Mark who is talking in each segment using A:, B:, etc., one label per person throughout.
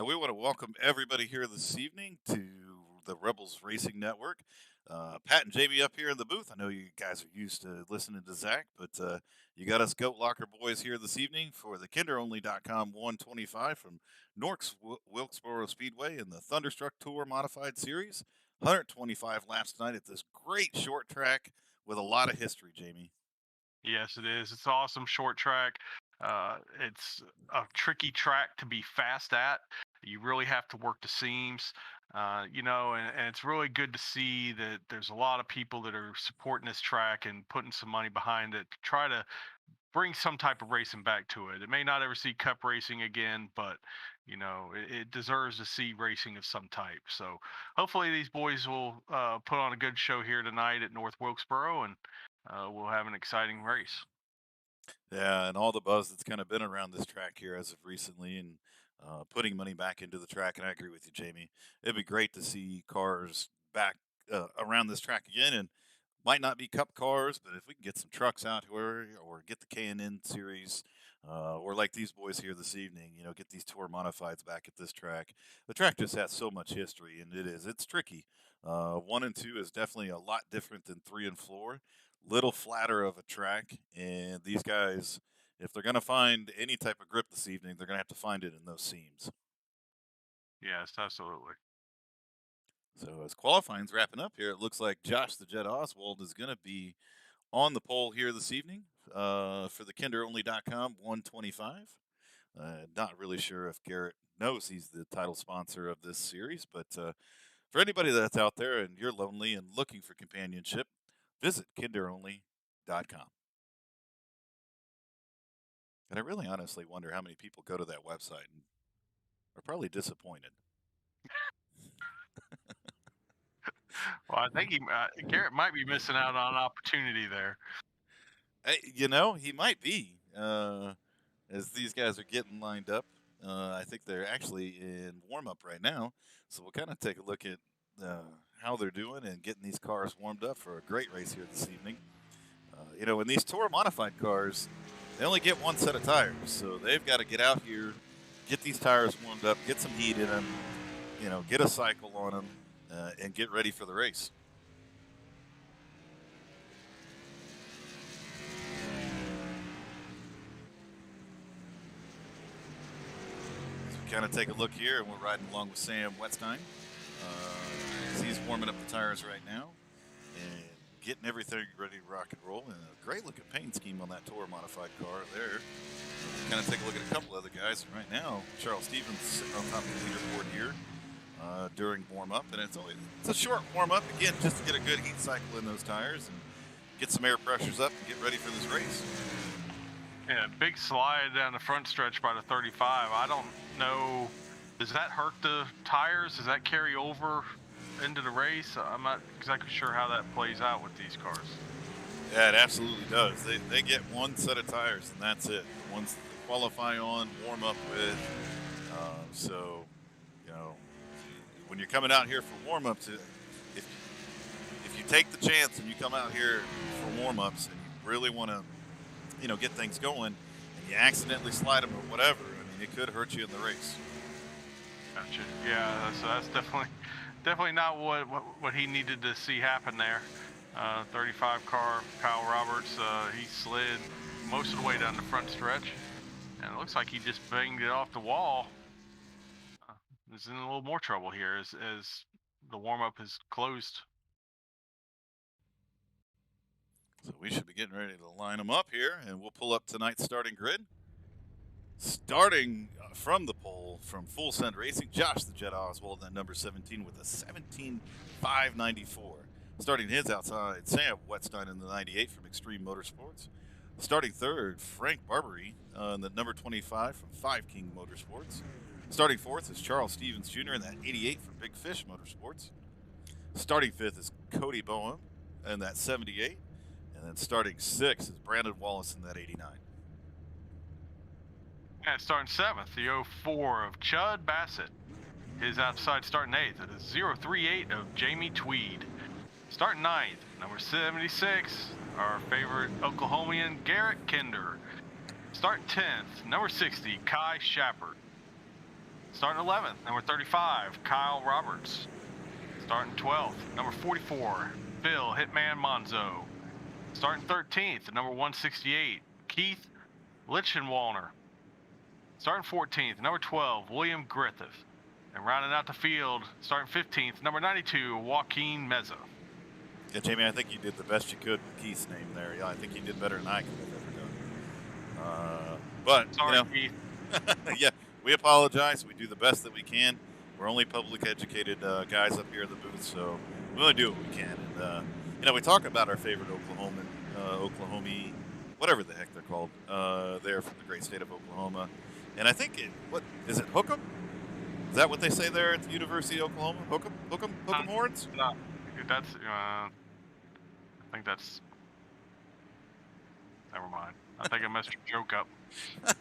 A: We want to welcome everybody here this evening to the Rebels Racing Network. Pat and Jamie up here in the booth. I know you guys are used to listening to Zach, but you got us Goat Locker boys here this evening for the KinderOnly.com 125 from Norks Wilkesboro Speedway in the Thunderstruck Tour Modified Series. 125 laps tonight at this great short track with a lot of history, Jamie.
B: Yes, it is. It's awesome short track. It's a tricky track to be fast at. You really have to work the seams, and it's really good to see that there's a lot of people that are supporting this track and putting some money behind it to try to bring some type of racing back to it. It may not ever see cup racing again, but it deserves to see racing of some type. So hopefully these boys will put on a good show here tonight at North Wilkesboro, and we'll have an exciting race.
A: Yeah, and all the buzz that's kind of been around this track here as of recently, and putting money back into the track. And I agree with you, Jamie. It'd be great to see cars back around this track again, and might not be cup cars, but if we can get some trucks out here or get the K&N series, or like these boys here this evening, get these tour modifieds back at this track. The track just has so much history, and it's tricky. One and two is definitely a lot different than three and four. Little flatter of a track, and these guys, if they're going to find any type of grip this evening, they're going to have to find it in those seams.
B: Yes, absolutely.
A: So as qualifying's wrapping up here, it looks like Josh the Jet Oswald is going to be on the pole here this evening for the KinderOnly.com 125. Not really sure if Garrett knows he's the title sponsor of this series, but for anybody that's out there and you're lonely and looking for companionship, visit KinderOnly.com. And I really honestly wonder how many people go to that website and are probably disappointed.
B: Well, I think Garrett might be missing out on an opportunity there.
A: He might be. As these guys are getting lined up, I think they're actually in warm up right now. So we'll kind of take a look at how they're doing and getting these cars warmed up for a great race here this evening. In these Tour modified cars, they only get one set of tires. So they've got to get out here, get these tires warmed up, get some heat in them, get a cycle on them, and get ready for the race. Kind of take a look here, and we're riding along with Sam Wetstein. He's warming up the tires right now and getting everything ready to rock and roll. And a great looking paint scheme on that Tour modified car there. Kind of take a look at a couple other guys. And right now, Charles Stevens sitting on top of the leaderboard here during warm up, and it's a short warm up again, just to get a good heat cycle in those tires and get some air pressures up and get ready for this race.
B: Yeah, big slide down the front stretch by the 35. I don't know. Does that hurt the tires? Does that carry over into the race? I'm not exactly sure how that plays out with these cars.
A: Yeah, it absolutely does. They get one set of tires, and that's it. The ones they qualify on, warm up with. So, when you're coming out here for warm ups, if you take the chance and you come out here for warm ups and you really want to get things going, and you accidentally slide them or whatever, it could hurt you in the race.
B: Gotcha. Yeah, that's definitely not what he needed to see happen there. 35 car, Kyle Roberts, he slid most of the way down the front stretch, and it looks like he just banged it off the wall. He's in a little more trouble here as the warm-up is closed.
A: So we should be getting ready to line them up here, and we'll pull up tonight's starting grid. Starting from the pole from Full Send Racing, Josh the Jet Oswald at number 17 with a 17.594. Starting his outside, Sam Wetstein in the 98 from Extreme Motorsports. Starting third, Frank Barbary in the number 25 from Five King Motorsports. Starting fourth is Charles Stevens Jr. in that 88 from Big Fish Motorsports. Starting fifth is Cody Boehm in that 78. And then starting sixth is Brandon Wallace in that 89.
B: And starting seventh, the 04 of Chud Bassett. His outside starting eighth, the 038 of Jamie Tweed. Starting ninth, number 76, our favorite Oklahomian, Garrett Kinder. Starting 10th, number 60, Kai Shepard. Starting 11th, number 35, Kyle Roberts. Starting 12th, number 44, Phil Hitman Monzo. Starting 13th, number 168, Keith Lichtenwalner. Starting 14th, number 12, William Griffith. And rounding out the field, starting 15th, number 92, Joaquin Meza.
A: Yeah, Jamie, I think you did the best you could with Keith's name there. Yeah, I think you did better than I could have ever done. But,
B: Sorry, Keith.
A: yeah, we apologize. We do the best that we can. We're only public educated guys up here in the booth, so we only do what we can. And, we talk about our favorite Oklahoman, Oklahomie, whatever the heck they're called, there from the great state of Oklahoma. And I think what is it, Hookem? Is that what they say there at the University of Oklahoma? Hookem horns?
B: No, that's, I think that's, never mind. I think I messed your joke up.
A: I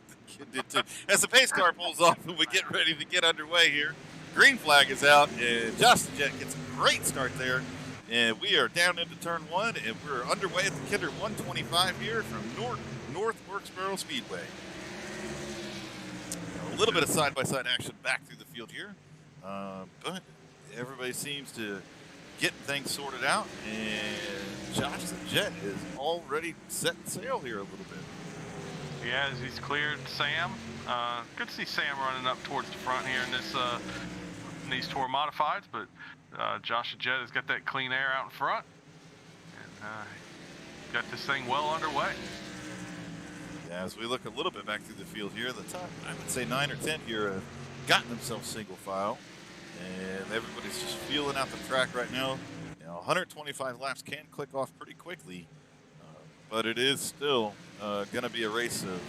A: think you did too. As the pace car pulls off and we get ready to get underway here, green flag is out, and Josh the Jet gets a great start there. And we are down into turn one, and we're underway at the Kinder 125 here from North Wilkesboro Speedway. A little bit of side-by-side action back through the field here, but everybody seems to get things sorted out, and Josh the Jet is already setting sail here a little bit.
B: Yeah, as he's cleared Sam. Good to see Sam running up towards the front here in these Tour Modifieds, but Josh the Jet has got that clean air out in front, and got this thing well underway.
A: Yeah, as we look a little bit back through the field here, the top, I would say 9 or 10 here have gotten themselves single file, and everybody's just feeling out the track right now. 125 laps can click off pretty quickly, but it is still going to be a race of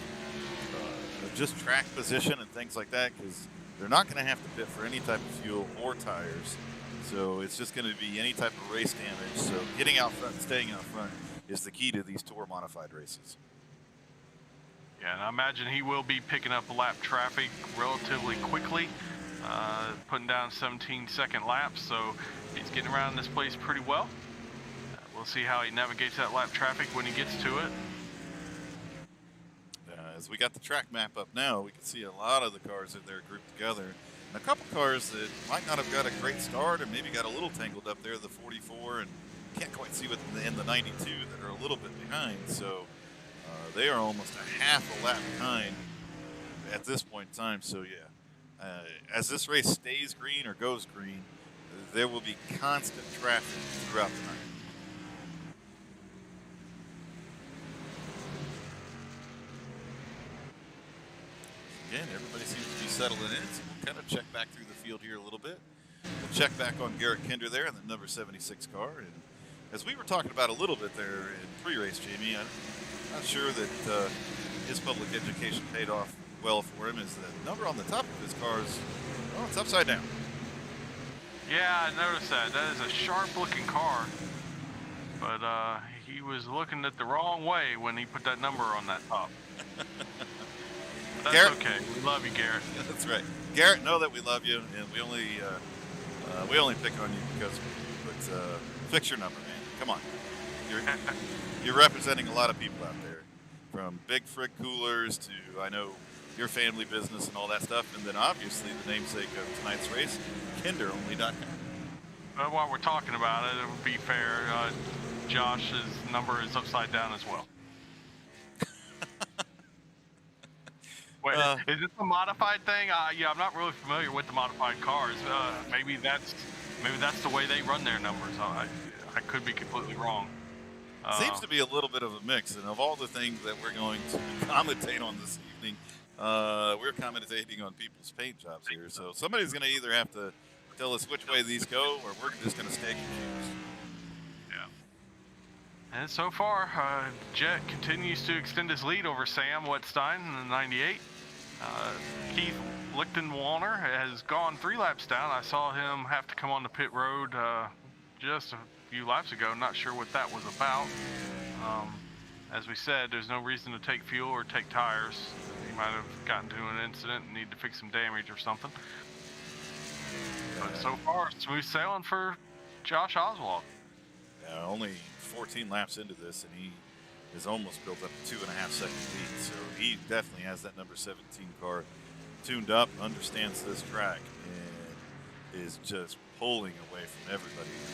A: just track position and things like that, because they're not going to have to pit for any type of fuel or tires. So it's just going to be any type of race damage. So getting out front and staying out front is the key to these Tour Modified races.
B: Yeah, and I imagine he will be picking up lap traffic relatively quickly, putting down 17-second laps, so he's getting around this place pretty well. We'll see how he navigates that lap traffic when he gets to it.
A: As we got the track map up now, we can see a lot of the cars in there grouped together. And a couple cars that might not have got a great start, or maybe got a little tangled up there, the 44, and can't quite see what in the 92 that are a little bit behind. So they are almost a half a lap behind at this point in time. So yeah, as this race stays green or goes green, there will be constant traffic throughout the night. Again, everybody seems to be settling in, so we'll kind of check back through the field here a little bit. We'll check back on Garrett Kinder there in the number 76 car. And as we were talking about a little bit there in pre-race, Jamie, I'm not sure that his public education paid off well for him, is the number on the top of his car is, well, it's upside down.
B: Yeah, I noticed that. That is a sharp-looking car, but he was looking at the wrong way when he put that number on that top. That's
A: Garrett,
B: okay. We love you, Garrett.
A: That's right. Garrett, know that we love you, and we only pick on you because fix your number, man. Come on. You're representing a lot of people out there, from Big Frig Coolers to, I know, your family business and all that stuff, and then obviously the namesake of tonight's race, KinderOnly.com.
B: While we're talking about it, it would be fair. Josh's number is upside down as well. Wait, is this a modified thing? Yeah, I'm not really familiar with the modified cars. Maybe that's the way they run their numbers. I could be completely wrong.
A: Seems to be a little bit of a mix, and of all the things that we're going to commentate on this evening, we're commentating on people's paint jobs here. So somebody's going to either have to tell us which way these go, or we're just going to stay confused.
B: Yeah. And so far, Jet continues to extend his lead over Sam Wetstein in the 98. Keith Lichtenwalner has gone 3 laps down. I saw him have to come on the pit road just a few laps ago. Not sure what that was about. As we said, there's no reason to take fuel or take tires. He might have gotten to an incident and need to fix some damage or something. But so far, smooth sailing for Josh Oswald.
A: Yeah, only 14 laps into this, and he is almost built up a 2.5 second lead. So he definitely has that number 17 car tuned up, understands this track, and is just pulling away from everybody in the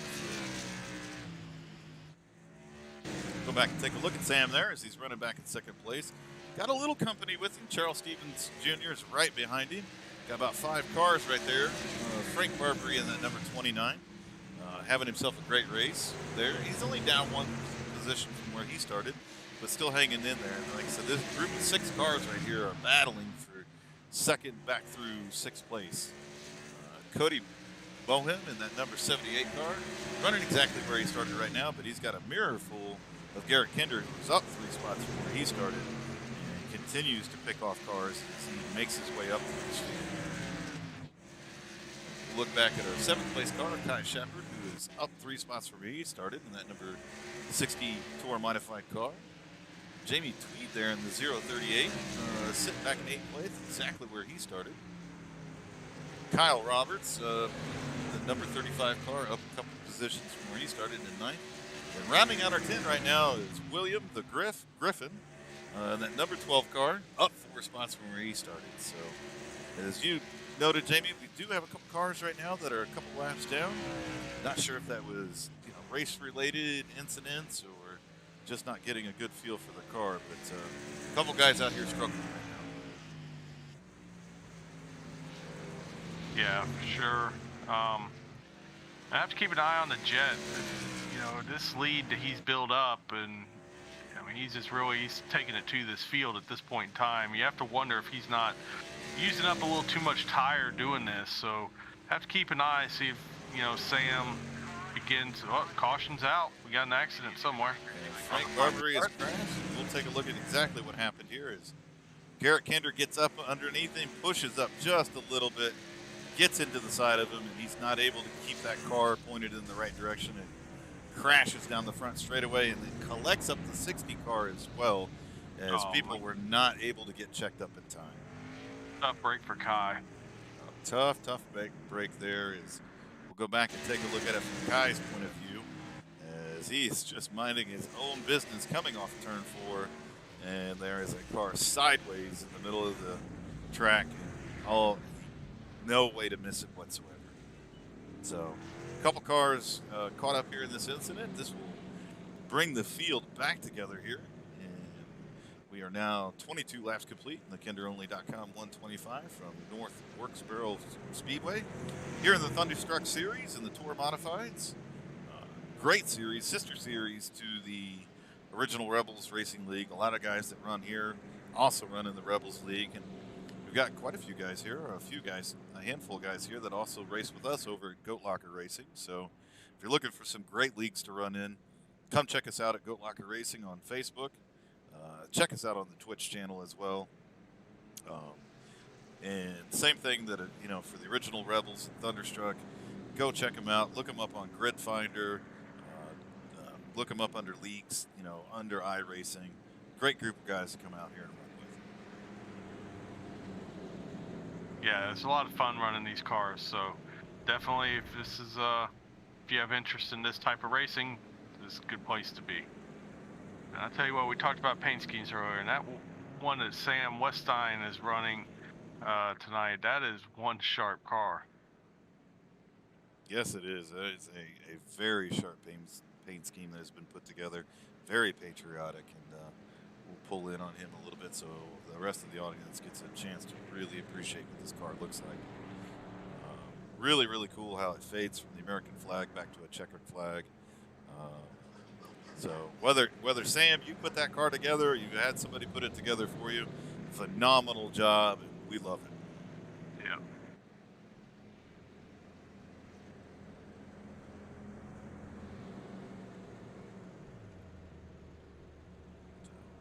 A: field. Go back and take a look at Sam there as he's running back in second place. Got a little company with him. Charles Stevens Jr. is right behind him. Got about 5 cars right there. Frank Barbary in that number 29. Having himself a great race there. He's only down 1 position from where he started, but still hanging in there. And like I said, this group of 6 cars right here are battling for second back through 6th place. Cody Bohem in that number 78 car, running exactly where he started right now, but he's got a mirror full of Garrett Kinder, who's up 3 spots from where he started, and continues to pick off cars as he makes his way up to the field. Look back at our 7th place car, Kai Shepard, who is up 3 spots from where he started in that number 60 Tour modified car. Jamie Tweed there in the 038, sitting back in 8th place, exactly where he started. Kyle Roberts, the number 35 car, up a couple positions from where he started in 9th. And rounding out our 10 right now is William the Griffin, that number 12 car, up 4 spots from where he started. So, as you noted, Jamie, we do have a couple cars right now that are a couple laps down. Not sure if that was race-related incidents or just not getting a good feel for the car, but a couple guys out here struggling right
B: now. Yeah, for sure. I have to keep an eye on the Jet. This lead that he's built up, and I mean, he's taking it to this field at this point in time. You have to wonder if he's not using up a little too much tire doing this. So have to keep an eye, see if Sam begins. Oh, caution's out. We got an accident somewhere.
A: And Frank Barbary has crashed. We'll take a look at exactly what happened here. As Garrett Kinder gets up underneath him, pushes up just a little bit, gets into the side of him, and he's not able to keep that car pointed in the right direction. And crashes down the front straightaway and then collects up the 60 car as well, as people were not able to get checked up in time.
B: Tough break for Kai.
A: Tough break there. We'll go back and take a look at it from Kai's point of view, as he's just minding his own business coming off turn 4, and there is a car sideways in the middle of the track, and no way to miss it whatsoever. So a couple cars caught up here in this incident. This will bring the field back together here. And we are now 22 laps complete in the KinderOnly.com 125 from North Wilkesboro Speedway. Here in the Thunderstruck Series in the Tour Modifieds. Great series, sister series to the original Rebels Racing League. A lot of guys that run here also run in the Rebels League. And we've got quite a few guys here, a handful of guys here that also race with us over at Goat Locker Racing. So if you're looking for some great leagues to run in, come check us out at Goat Locker Racing on Facebook. Check us out on the Twitch channel as well. And same thing that, for the original Rebels and Thunderstruck, go check them out. Look them up on Grid Finder. Look them up under leagues, under iRacing. Great group of guys to come out here and run with.
B: Yeah, it's a lot of fun running these cars. So definitely, if you have interest in this type of racing, this is a good place to be. And I'll tell you what, we talked about paint schemes earlier, and that one that Sam Weststein is running tonight, that is one sharp car.
A: Yes, it is. It is a very sharp paint scheme that has been put together. Very patriotic, and we'll pull in on him a little bit so the rest of the audience gets a chance to really appreciate what this car looks like. Really, really cool how it fades from the American flag back to a checkered flag. So whether Sam, you put that car together or you had somebody put it together for you, phenomenal job, and we love it.
B: Yeah.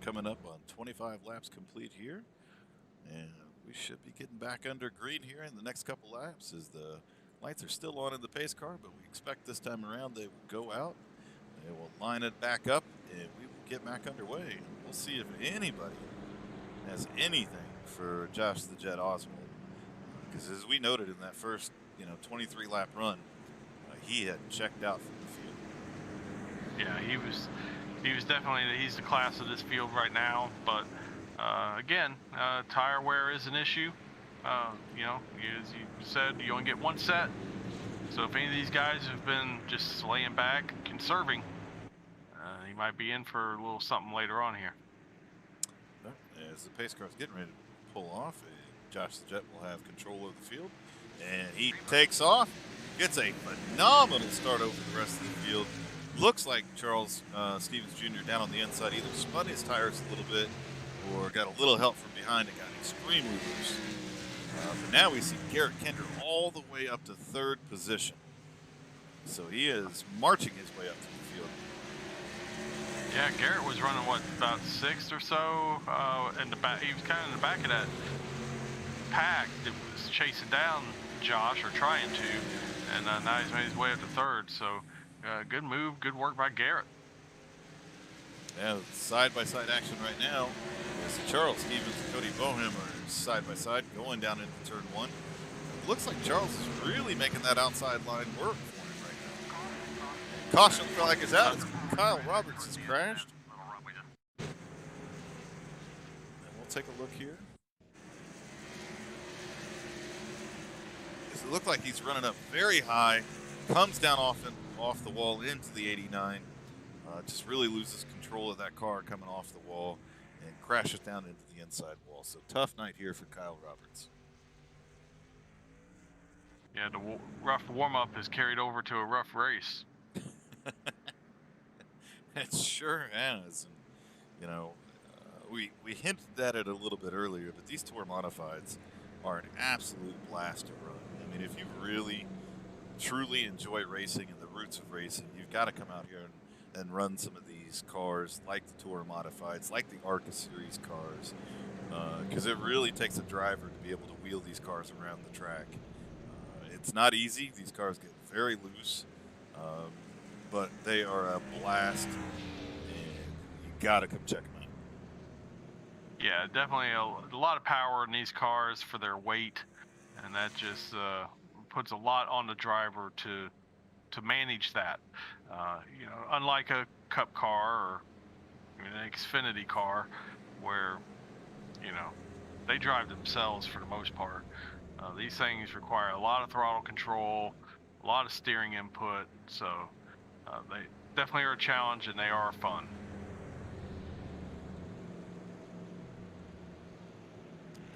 A: Coming up on 25 laps complete here, and we should be getting back under green here in the next couple laps as the lights are still on in the pace car, but we expect this time around they will go out. They will line it back up, and we will get back underway. We'll see if anybody has anything for Josh the Jet Oswald, because as we noted in that first, 23-lap run, he had checked out from the field.
B: Yeah, he was definitely, he's the class of this field right now. But again, tire wear is an issue. as you said, you only get one set. So if any of these guys have been just laying back, conserving, you might be in for a little something later on here.
A: As the pace car is getting ready to pull off, Josh the Jet will have control of the field, and he takes off, gets a phenomenal start over the rest of the field. Looks like Charles Stevens Jr. down on the inside either spun his tires a little bit or got a little help from behind and got extremely loose. But now we see Garrett Kinder all the way up to third position. So he is marching his way up to the field.
B: Yeah, Garrett was running about sixth or so in the back. He was kind of in the back of that pack that was chasing down Josh or trying to, and now he's made his way up to third. So good move, good work by Garrett.
A: Yeah, side-by-side action right now. So Charles Stevens and Cody Bohem are side-by-side going down into turn one. It looks like Charles is really making that outside line work for him right now. Caution flag is out. Kyle Roberts has crashed. And we'll take a look here. It looked like he's running up very high, comes down off the wall into the 89. Just really loses control of that car coming off the wall and crashes down into the inside wall. So tough night here for Kyle Roberts.
B: Yeah, the rough warm-up is carried over to a rough race.
A: It sure has. And, we hinted at it a little bit earlier, but these tour modifieds are an absolute blast to run. I mean, if you really, truly enjoy racing and the roots of racing, you've got to come out here and run some of these cars like the Tour Modifieds, like the ARCA Series cars, because it really takes a driver to be able to wheel these cars around the track. It's not easy. These cars get very loose, but they are a blast, and you got to come check them out.
B: Yeah, definitely a lot of power in these cars for their weight, and that just puts a lot on the driver to manage that. Unlike a Cup car or an Xfinity car, where they drive themselves for the most part. These things require a lot of throttle control, a lot of steering input, so they definitely are a challenge and they are fun.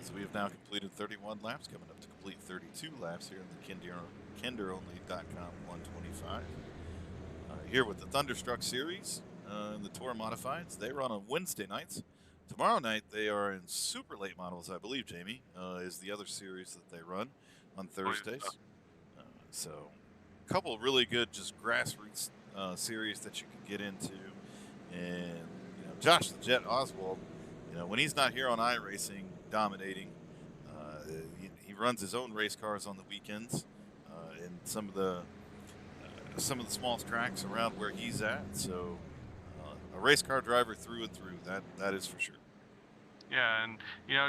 A: So we have now completed 31 laps, coming up to complete 32 laps here in the KinderOnly.com 125. Here with the Thunderstruck Series and the Tour Modifieds. They run on Wednesday nights. Tomorrow night they are in super late models, I believe, Jamie, is the other series that they run on Thursdays. So a couple really good just grassroots series that you can get into. And Josh the Jet Oswald, when he's not here on iRacing dominating, he runs his own race cars on the weekends in some of the small tracks around where he's at. So a race car driver through and through, that is for sure.
B: Yeah, and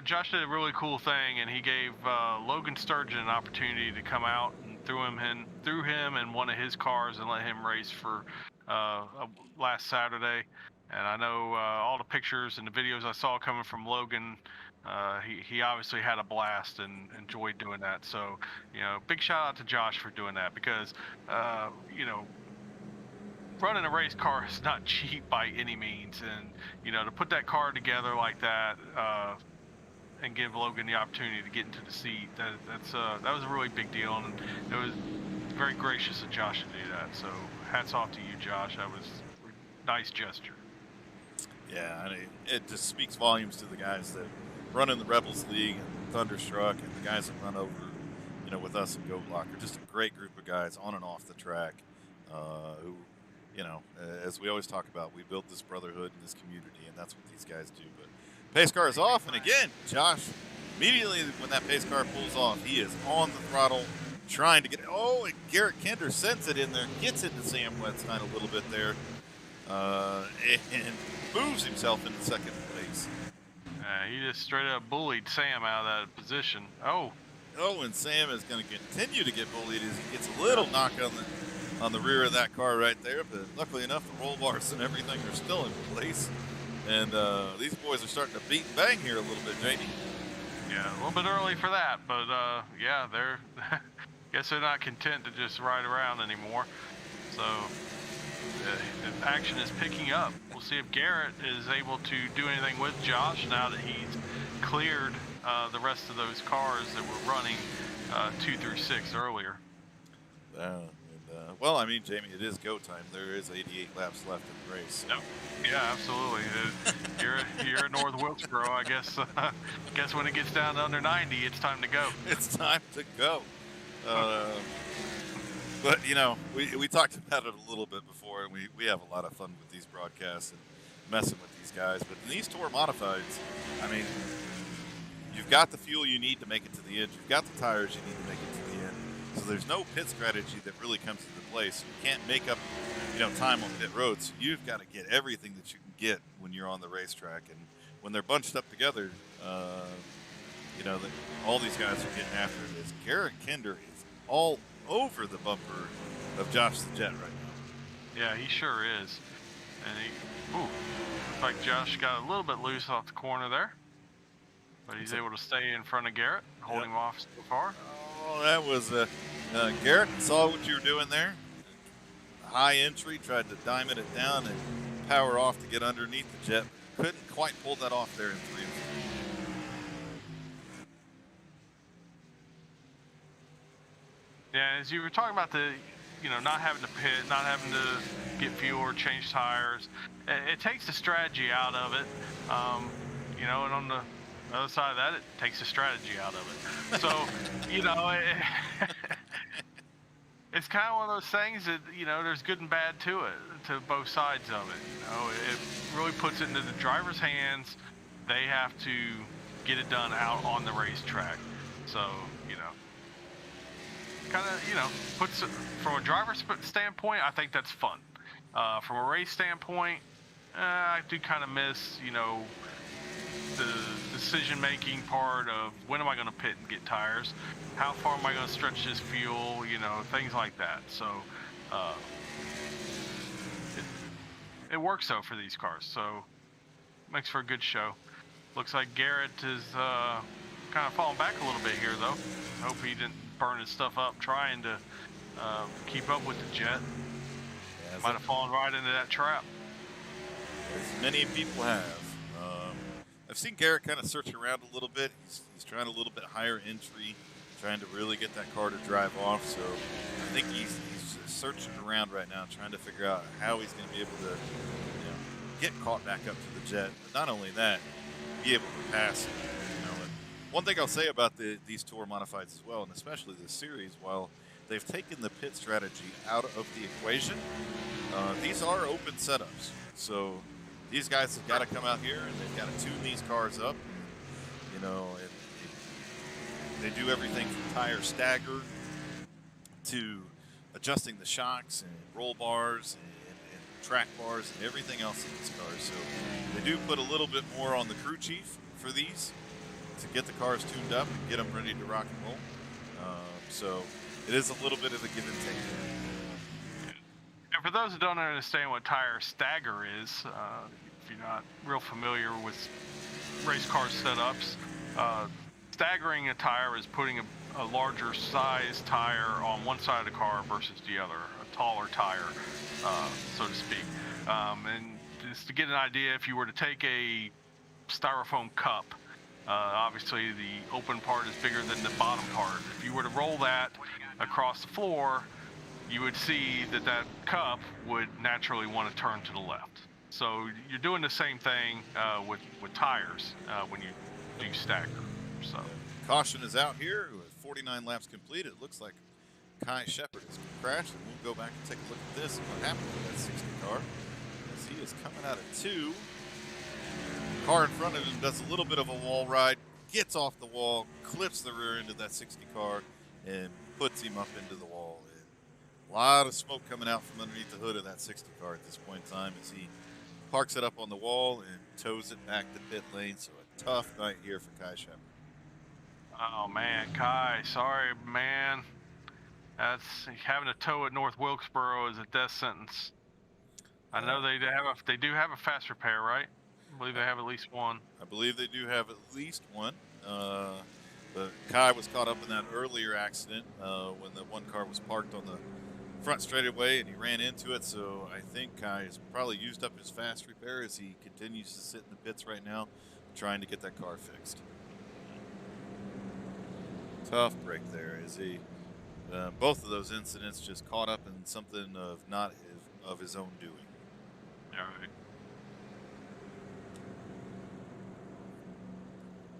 B: Josh did a really cool thing, and he gave Logan Sturgeon an opportunity to come out and threw him in one of his cars and let him race for last Saturday. And I know all the pictures and the videos I saw coming from Logan, he obviously had a blast and enjoyed doing that. So big shout out to Josh for doing that, because running a race car is not cheap by any means, and to put that car together like that and give Logan the opportunity to get into the seat, that was a really big deal, and it was very gracious of Josh to do that. So hats off to you, Josh. That was a nice gesture.
A: Yeah, and it just speaks volumes to the guys that run in the Rebels League and Thunderstruck, and the guys that run over with us in Go Block are just a great group of guys on and off the track who, as we always talk about, we built this brotherhood in this community, and that's what these guys do. But pace car is off, and again, Josh, immediately when that pace car pulls off, he is on the throttle trying to get it. Oh, and Garrett Kinder sends it in there, gets into Sam Wetstein a little bit there, and moves himself into second place.
B: He just straight up bullied Sam out of that position. Oh,
A: and Sam is going to continue to get bullied as he gets a little knock on the rear of that car right there. But luckily enough, the roll bars and everything are still in place. And these boys are starting to beat and bang here a little bit, Jamie.
B: Yeah, a little bit early for that, but yeah, they're guess they're not content to just ride around anymore. So the action is picking up. We'll see if Garrett is able to do anything with Josh now that he's cleared the rest of those cars that were running 2 through 6 earlier.
A: Well, I mean, Jamie, it is go time. There is 88 laps left in the race. So.
B: Yep. Yeah, absolutely. You're at North Wilkesboro, I guess. Guess when it gets down to under 90, it's time to go.
A: It's time to go. But we talked about it a little bit before, and we have a lot of fun with these broadcasts and messing with these guys. But in these tour modifieds, I mean, you've got the fuel you need to make it to the end. You've got the tires you need to make it to the end. So there's no pit strategy that really comes into play. So you can't make up, time on pit roads. So you've got to get everything that you can get when you're on the racetrack. And when they're bunched up together, all these guys are getting after it. As Garrett Kinder is all over the bumper of Josh the Jet right now.
B: Yeah, he sure is. And looks like Josh got a little bit loose off the corner there. But he's able to stay in front of Garrett, holding him off so far.
A: Oh, that was Garrett saw what you were doing there. High entry, tried to diamond it down and power off to get underneath the Jet. Couldn't quite pull that off there in 3 and 4.
B: Yeah, as you were talking about not having to pit, not having to get fuel or change tires, it takes the strategy out of it. And on the other side of that, it takes the strategy out of it. So, it's kind of one of those things that, there's good and bad to it, to both sides of it. It really puts it into the driver's hands. They have to get it done out on the racetrack. So, kind of, puts it, from a driver's standpoint, I think that's fun. From a race standpoint, I do kind of miss, the decision-making part of when am I going to pit and get tires, how far am I going to stretch this fuel, things like that. So it works though for these cars, so makes for a good show. Looks like Garrett is kind of falling back a little bit here though. I hope he didn't burn his stuff up trying to keep up with the Jet. Might have fallen right into that trap.
A: As many people have. I've seen Garrett kind of search around a little bit. He's trying a little bit higher entry, trying to really get that car to drive off. So I think he's searching around right now, trying to figure out how he's going to be able to get caught back up to the Jet. But not only that, be able to pass it. And one thing I'll say about these tour modifieds as well, and especially this series, while they've taken the pit strategy out of the equation, these are open setups. So these guys have got to come out here and they've got to tune these cars up. They do everything from tire stagger to adjusting the shocks and roll bars and track bars and everything else in these cars. So they do put a little bit more on the crew chief for these to get the cars tuned up and get them ready to rock and roll. So it is a little bit of a give and take.
B: And for those who don't understand what tire stagger is, if you're not real familiar with race car setups, staggering a tire is putting a larger size tire on one side of the car versus the other, a taller tire, so to speak. And just to get an idea, if you were to take a styrofoam cup, obviously the open part is bigger than the bottom part. If you were to roll that across the floor, you would see that cup would naturally want to turn to the left. So you're doing the same thing with tires when you do stagger. So
A: caution is out here with 49 laps complete. It looks like Kai Shepard has crashed, and we'll go back and take a look at this and what happened to that 60 car. As he is coming out of 2. Car in front of him does a little bit of a wall ride, gets off the wall, clips the rear end of that 60 car, and puts him up into the wall. And a lot of smoke coming out from underneath the hood of that 60 car at this point in time as he parks it up on the wall and tows it back to pit lane. So a tough night here for Kai Shepard.
B: Oh man, Kai, sorry man. That's having to tow at North Wilkesboro is a death sentence. I know they do have a fast repair, right, I believe they have at least one.
A: I believe they do have at least one. But Kai was caught up in that earlier accident when the one car was parked on the front straightaway and he ran into it. So I think Kai has probably used up his fast repair as he continues to sit in the pits right now, trying to get that car fixed. Tough break there as he. Both of those incidents just caught up in something of his own doing.
B: All right.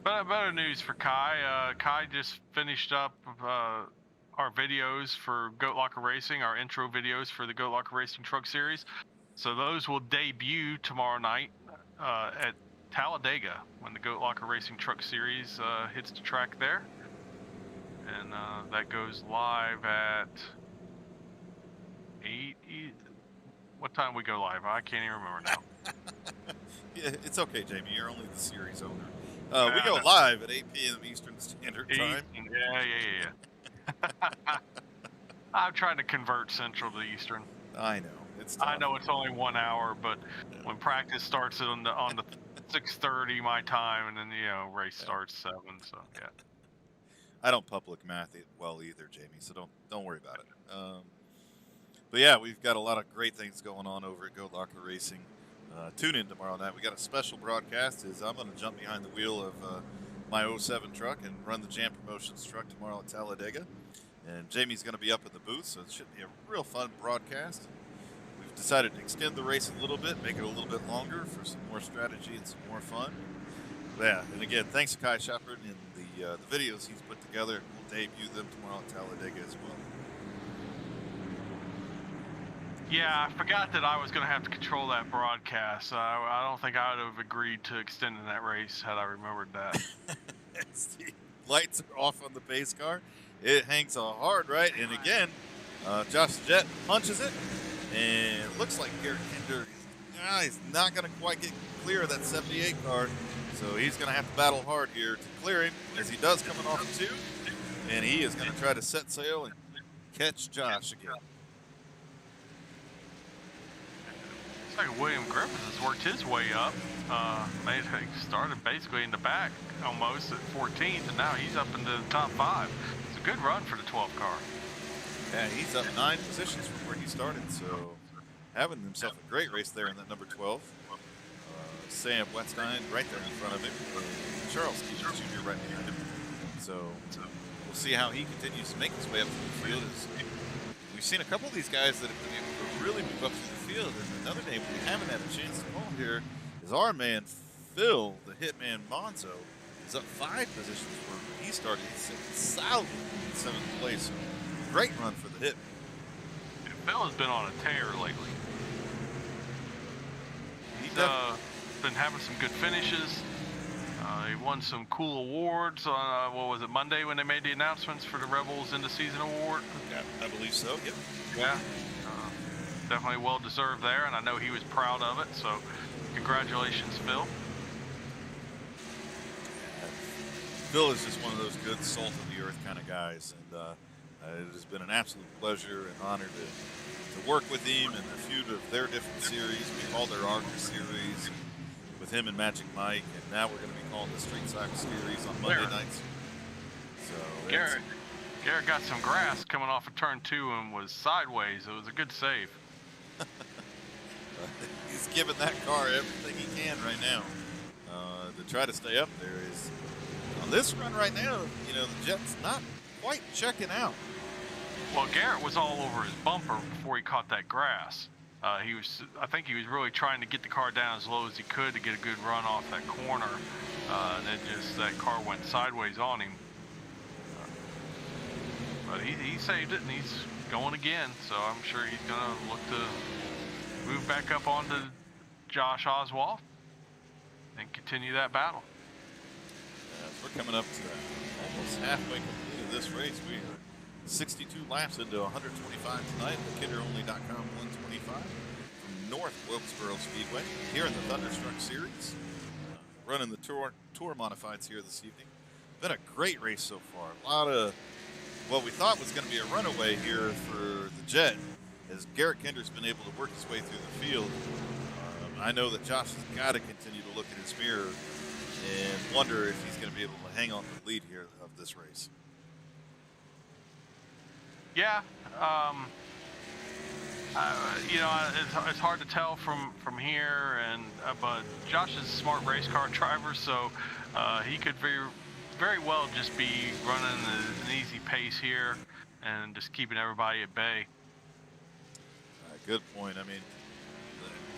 B: But better news for Kai. Kai just finished up our videos for Goat Locker Racing, our intro videos for the Goat Locker Racing Truck Series. So those will debut tomorrow night at Talladega when the Goat Locker Racing Truck Series hits the track there. And that goes live at 8. What time we go live? I can't even remember now.
A: Yeah, it's okay, Jamie. You're only the series owner. We go live at 8 p.m. Eastern Standard Time.
B: Yeah. I'm trying to convert Central to Eastern.
A: I know. It's tough.
B: I know it's only 1 hour, but when practice starts on the 6:30 my time, and then race starts 7. So yeah.
A: I don't public math well either, Jamie. So don't worry about it. But yeah, we've got a lot of great things going on over at Goat Locker Racing. Tune in tomorrow night. We got a special broadcast. I'm going to jump behind the wheel of my 07 truck and run the Jam Promotions truck tomorrow at Talladega. And Jamie's going to be up in the booth, so it should be a real fun broadcast. We've decided to extend the race a little bit, make it a little bit longer for some more strategy and some more fun. But yeah, and again, thanks to Kai Shepard and the videos he's put together. We'll debut them tomorrow at Talladega as well.
B: Yeah, I forgot that I was going to have to control that broadcast. I don't think I would have agreed to extending that race had I remembered that.
A: As the lights are off on the pace car, it hangs a hard right, and again, Josh Jett punches it, and it looks like Garrett Kinder, he's not going to quite get clear of that 78 car, so he's going to have to battle hard here to clear him, as he does coming off the 2, and he is going to try to set sail and catch Josh again.
B: Like William Griffiths has worked his way up. He started basically in the back almost at 14th, and now he's up into the top 5. It's a good run for the 12 car.
A: Yeah, he's up 9 positions from where he started, so having himself a great race there in that number 12. Sam Wetstein right there in front of him, and Charles Stevens Jr. right behind him. So we'll see how he continues to make his way up through the field. We've seen a couple of these guys that have been able to really move up through the field. And another name we haven't had a chance to call here is our man Phil, the Hitman Monzo, is up 5 positions from where he started. Solid in 7th place. Great run for the Hitman.
B: Yeah, Phil has been on a tear lately. He's been having some good finishes. He won some cool awards on, what was it, Monday when they made the announcements for the Rebels End of Season Award?
A: Yeah, I believe so, yep.
B: Yeah, definitely well deserved there, and I know he was proud of it, so congratulations, Phil.
A: Phil is just one of those good salt of the earth kind of guys, and it has been an absolute pleasure and honor to work with him in a few of their different series. We call their Argus series with him and Magic Mike, and now we're going to be calling the Street Stock series on Monday nights. So
B: Garrett got some grass coming off of turn 2 and was sideways. It was a good save.
A: He's giving that car everything he can right now to try to stay up there. On this run right now, the Jet's not quite checking out.
B: Well, Garrett was all over his bumper before he caught that grass. I think he was really trying to get the car down as low as he could to get a good run off that corner. And then that car went sideways on him. But he saved it, and he's going again. So I'm sure he's going to look to move back up onto Josh Oswald and continue that battle.
A: We're coming up to almost halfway completed this race. We are 62 laps into 125 tonight. TheKinderOnly.com 125 from North Wilkesboro Speedway here in the Thunderstruck Series. Running the tour modifieds here this evening. Been a great race so far. A lot of what we thought was going to be a runaway here for the Jet, as Garrett Kinder's been able to work his way through the field. I know that Josh has got to continue to look in his mirror and wonder if he's going to be able to hang on to the lead here of this race.
B: Yeah. It's hard to tell from here, and but Josh is a smart race car driver, so he could very well just be running an easy pace here and just keeping everybody at bay.
A: Good point. I mean,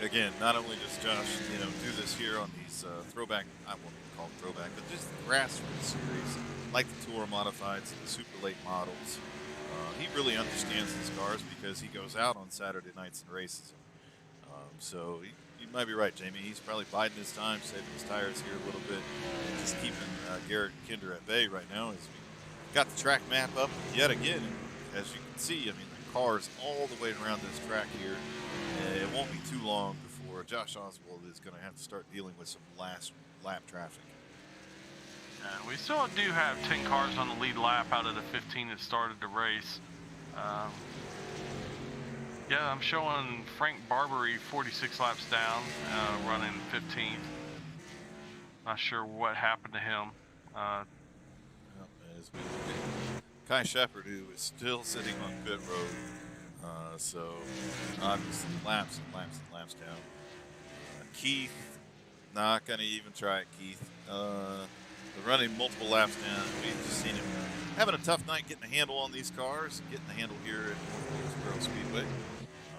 A: again, not only does Josh, do this here on these throwback, I won't call them throwback, but just grassroots series, like the Tour Modifieds and the Super Late models. He really understands these cars because he goes out on Saturday nights and races. So you might be right, Jamie. He's probably biding his time, saving his tires here a little bit, and just keeping Garrett and Kinder at bay right now as we got the track map up yet again. As you can see, I mean, the cars all the way around this track here. It won't be too long before Josh Oswald is going to have to start dealing with some last lap traffic.
B: And we still do have 10 cars on the lead lap out of the 15 that started the race. Yeah, I'm showing Frank Barbary 46 laps down, running 15th. Not sure what happened to him.
A: As we look at Kai Shepard, who is still sitting on pit road. So obviously laps and laps and laps down. Keith, not going to even try it, Keith. Running multiple laps down. We've just seen him having a tough night getting a handle on these cars, getting the handle here at North Speedway.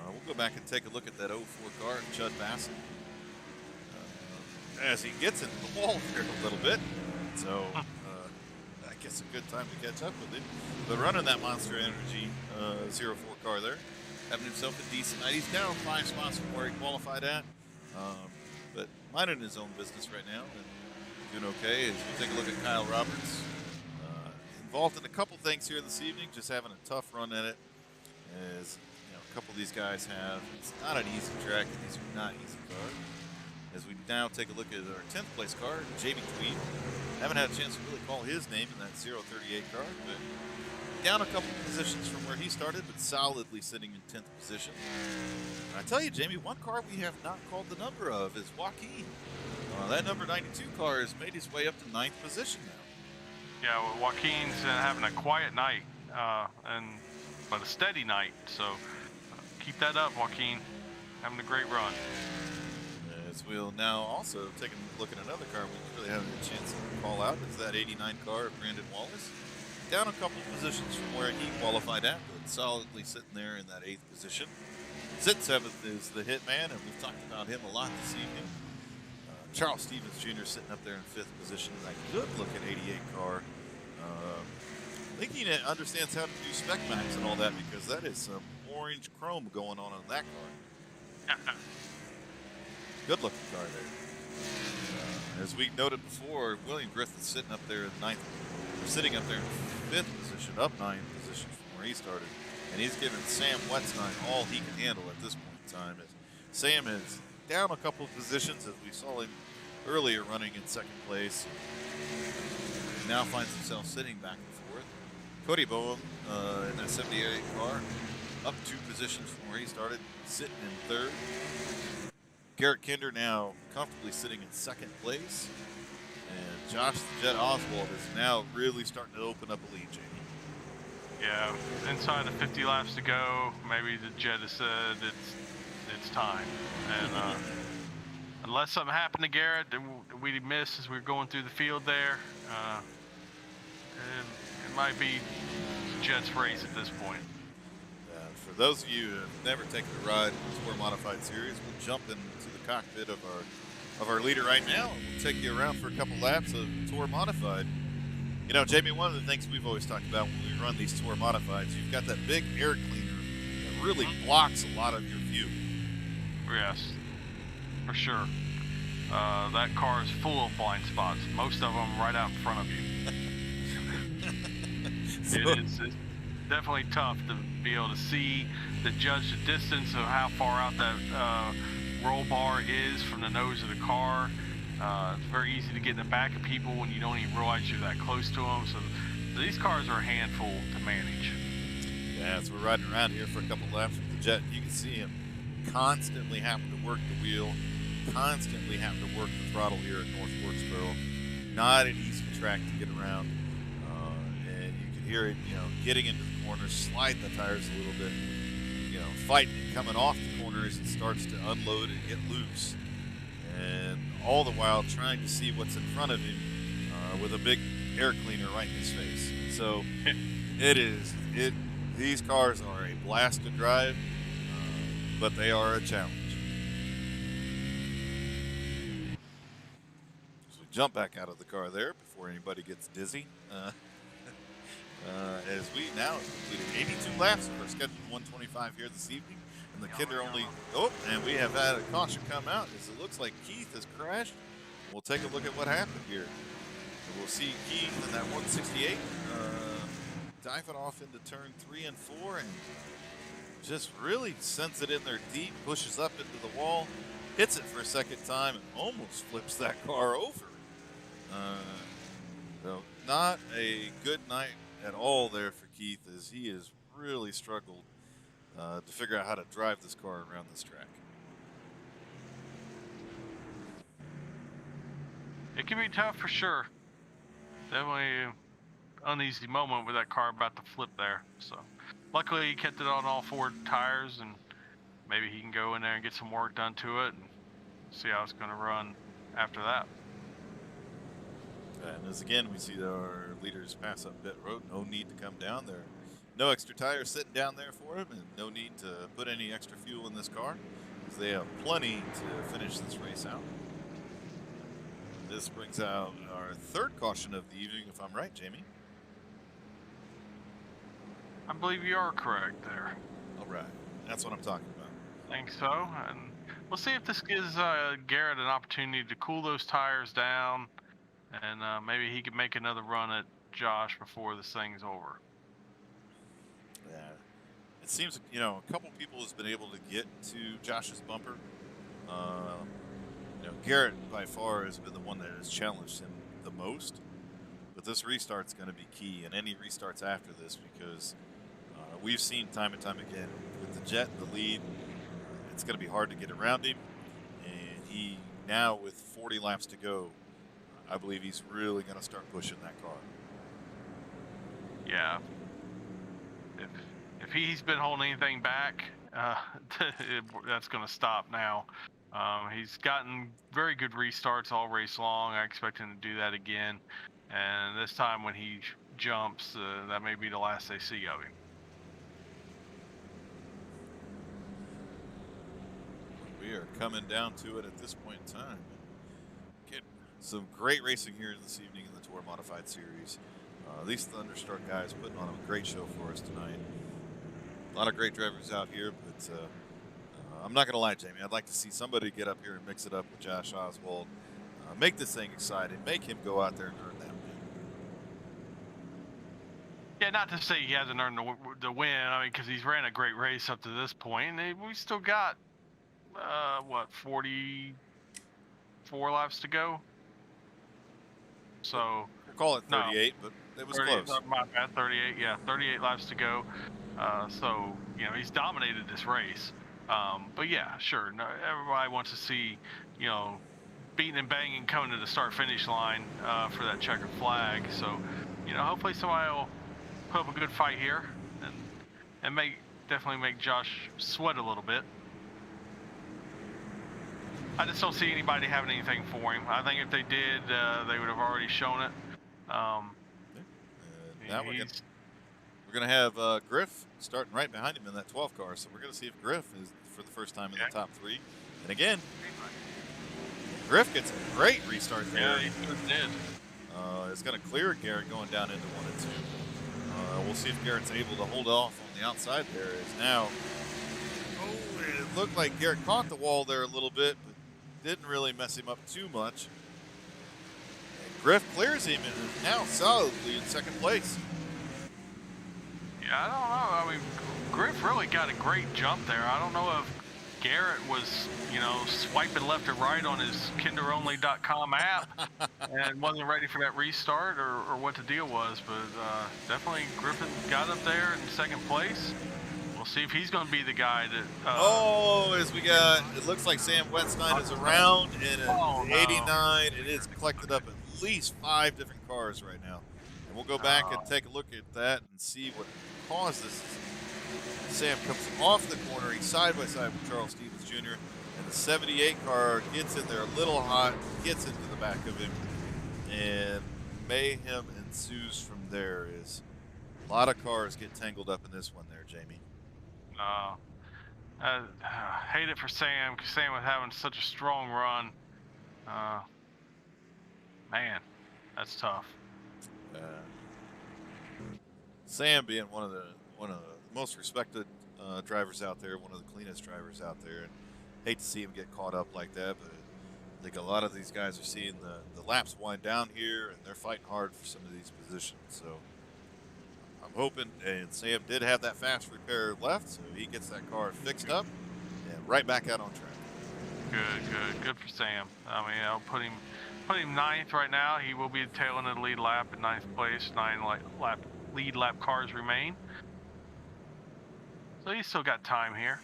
A: We'll go back and take a look at that 04 car, Chud Bassett. As he gets into the wall here a little bit. So I guess a good time to catch up with him. But running that Monster Energy 04 car there, having himself a decent night. He's down 5 spots from where he qualified at. But minding his own business right now. And doing okay. As we take a look at Kyle Roberts, involved in a couple things here this evening, just having a tough run at it. As a couple of these guys have, it's not an easy track, and these are not easy cars. As we now take a look at our 10th place car, Jamie Tweed. Haven't had a chance to really call his name in that 038 car, but down a couple positions from where he started, but solidly sitting in 10th position. And I tell you, Jamie, one car we have not called the number of is Joaquin. That number 92 car has made his way up to 9th position now.
B: Yeah, well, Joaquin's having a quiet night, but a steady night. So keep that up, Joaquin. Having a great run.
A: As we'll now also take a look at another car we really haven't had a chance to call out. It's that 89 car of Brandon Wallace. Down a couple positions from where he qualified at, but solidly sitting there in that 8th position. Sitting 7th is the Hitman, and we've talked about him a lot this evening. Charles Stevens Jr. sitting up there in 5th position in that good-looking 88 car. I think he understands how to do spec max and all that, because that is some orange chrome going on in that car. Good-looking car there. As we noted before, William Griffith sitting up there in 9th, sitting up there in 5th position, up 9 positions from where he started, and he's giving Sam Wetzstein all he can handle at this point in time. As Sam is down a couple of positions, as we saw him earlier running in 2nd place. And now finds himself sitting back and forth. Cody Boehm in that 78 car, up 2 positions from where he started, sitting in 3rd. Garrett Kinder now comfortably sitting in 2nd place. And Josh the Jet Oswald is now really starting to open up a lead, Jamie.
B: Yeah, inside of 50 laps to go, maybe the Jet has said it's time. And unless something happened to Garrett that we missed as we were going through the field there, it might be Jet's race at this point.
A: For those of you who have never taken a ride in the Tour Modified Series, we'll jump into the cockpit of our leader right now, and we'll take you around for a couple laps of Tour Modified. You know, Jamie, one of the things we've always talked about when we run these Tour Modifieds, you've got that big air cleaner that really blocks a lot of your view.
B: Yes, for sure. That car is full of blind spots. Most of them right out in front of you. It's definitely tough to be able to see, to judge the distance of how far out that roll bar is from the nose of the car. It's very easy to get in the back of people when you don't even realize you're that close to them. So these cars are a handful to manage.
A: Yeah, as we're riding around here for a couple laps with the Jet, you can see him constantly having to work the wheel. constantly have to work the throttle here at North Wilkesboro. Not an easy track to get around, and you can hear it, getting into the corners, sliding the tires a little bit, fighting and coming off the corner as it starts to unload and get loose, and all the while trying to see what's in front of him with a big air cleaner right in his face. So these cars are a blast to drive, but they are a challenge. So we jump back out of the car there before anybody gets dizzy. As we now have completed 82 laps of our scheduled 125 here this evening, and the Kinder only. Oh, and we have had a caution come out as it looks like Keith has crashed. We'll take a look at what happened here. We'll see Keith in that 168 diving off into turn 3 and 4, and just really sends it in there deep, pushes up into the wall, hits it for a second time, and almost flips that car over. So not a good night at all there for Keith, as he has really struggled to figure out how to drive this car around this track.
B: It can be tough for sure. Definitely uneasy moment with that car about to flip there. So luckily he kept it on all 4 tires, and maybe he can go in there and get some work done to it and see how it's going to run after that.
A: And as again, we see our leaders pass up pit road. No need to come down there. No extra tires sitting down there for him, and no need to put any extra fuel in this car, because they have plenty to finish this race out. This brings out our 3rd caution of the evening, if I'm right, Jamie.
B: I believe you are correct there.
A: All right. That's what I'm talking about.
B: I think so. And we'll see if this gives Garrett an opportunity to cool those tires down, and maybe he could make another run at Josh before this thing's over.
A: Yeah. It seems, a couple people has been able to get to Josh's bumper. Garrett by far has been the one that has challenged him the most. But this restart's going to be key, and any restarts after this, because we've seen time and time again with the Jet in the lead, it's going to be hard to get around him. And he now, with 40 laps to go, I believe he's really going to start pushing that car.
B: Yeah. If he's been holding anything back, that's going to stop now. He's gotten very good restarts all race long. I expect him to do that again. And this time when he jumps, that may be the last they see of him.
A: We are coming down to it at this point in time. Get some great racing here this evening in the Tour Modified Series. These Thunderstar guys putting on a great show for us tonight. A lot of great drivers out here, but I'm not going to lie, Jamie. I'd like to see somebody get up here and mix it up with Josh Oswald. Make this thing exciting. Make him go out there and earn that win.
B: Yeah, not to say he hasn't earned the win. I mean, because he's ran a great race up to this point. And we still got, 44 laps to go? So
A: We'll call it 38, but it was close.
B: My bad, 38. Yeah, 38 laps to go. So he's dominated this race. But yeah, sure. No, everybody wants to see, beating and banging coming to the start-finish line for that checkered flag. So, hopefully somebody will put up a good fight here and definitely make Josh sweat a little bit. I just don't see anybody having anything for him. I think if they did, they would have already shown it.
A: Now we're going to have Griff starting right behind him in that 12 car. So we're going to see if Griff is for the first time in the top 3. And again, Griff gets a great restart there.
B: Yeah, he sure did.
A: It's going to clear Garrett going down into 1 and 2. We'll see if Garrett's able to hold off on the outside there. Is now, it looked like Garrett caught the wall there a little bit, but didn't really mess him up too much. And Griff clears him and is now solidly in 2nd place.
B: Yeah, I don't know. I mean, Griff really got a great jump there. I don't know if Garrett was, swiping left or right on his kinderonly.com app and wasn't ready for that restart or what the deal was. But definitely Griffin got up there in 2nd place. we'll see if he's going to be the guy that.
A: Oh, as we got, it looks like Sam Wetstein is around in
B: Oh
A: a
B: no!
A: 89. It is collected up at least 5 different cars right now. And we'll go back and
B: Oh,
A: take a look at that and see what caused this. Sam comes off the corner. He's side by side with Charles Stevens Jr. And the 78 car gets in there a little hot, gets into the back of him, and mayhem ensues from there. Is a lot of cars get tangled up in this one there, Jamie.
B: no. Hate it for Sam because Sam was having such a strong run. Uh, Man, that's tough.
A: Uh, Sam being one of the most respected drivers out there, one of the cleanest drivers out there, and hate to see him get caught up like that. But I think a lot of these guys are seeing the laps wind down here, and they're fighting hard for some of these positions. So I'm hoping, and Sam did have that fast repair left, so he gets that car fixed up and right back out on track.
B: Good for Sam. I mean, I'll put him ninth right now. He will be tailing the lead lap in ninth place. 9 lead lap cars remain, so he's still got time here.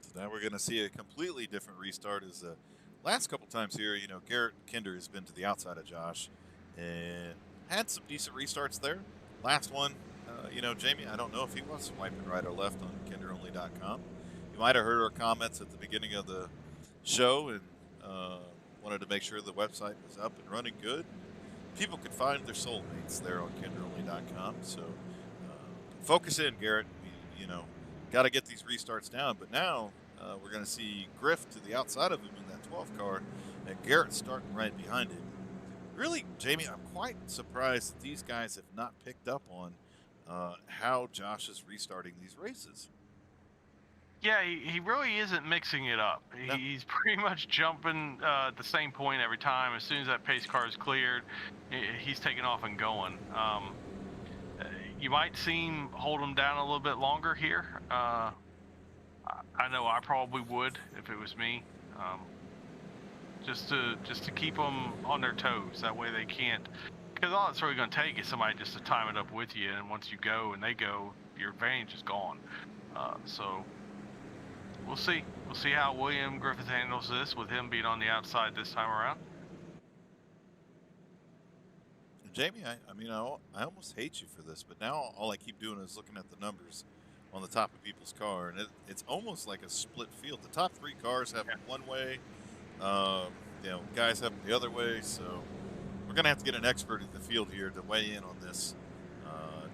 A: So now we're going to see a completely different restart. As the last couple times here, Garrett Kinder has been to the outside of Josh and had some decent restarts there. Last one, Jamie, I don't know if he was swiping right or left on kinderonly.com. You might have heard our comments at the beginning of the show and wanted to make sure the website was up and running good. People could find their soulmates there on kinderonly.com. So focus in, Garrett. Got to get these restarts down. But now we're going to see Griff to the outside of him in that 12 car, and Garrett starting right behind him. Really, Jamie, I'm quite surprised that these guys have not picked up on how Josh is restarting these races.
B: Yeah, he really isn't mixing it up.
A: No.
B: He's pretty much jumping at the same point every time. As soon as that pace car is cleared, he's taking off and going. You might see him hold them down a little bit longer here. I know I probably would if it was me, just to keep them on their toes. That way they can't, because all it's really going to take is somebody just to time it up with you. And once you go and they go, your advantage is gone. So we'll see. We'll see how William Griffith handles this with him being on the outside this time around.
A: Jamie, I almost hate you for this, but now all I keep doing is looking at the numbers on the top of people's car, and it's almost like a split field. The top 3 cars have them one way, guys have them the other way. So we're gonna have to get an expert in the field here to weigh in on this,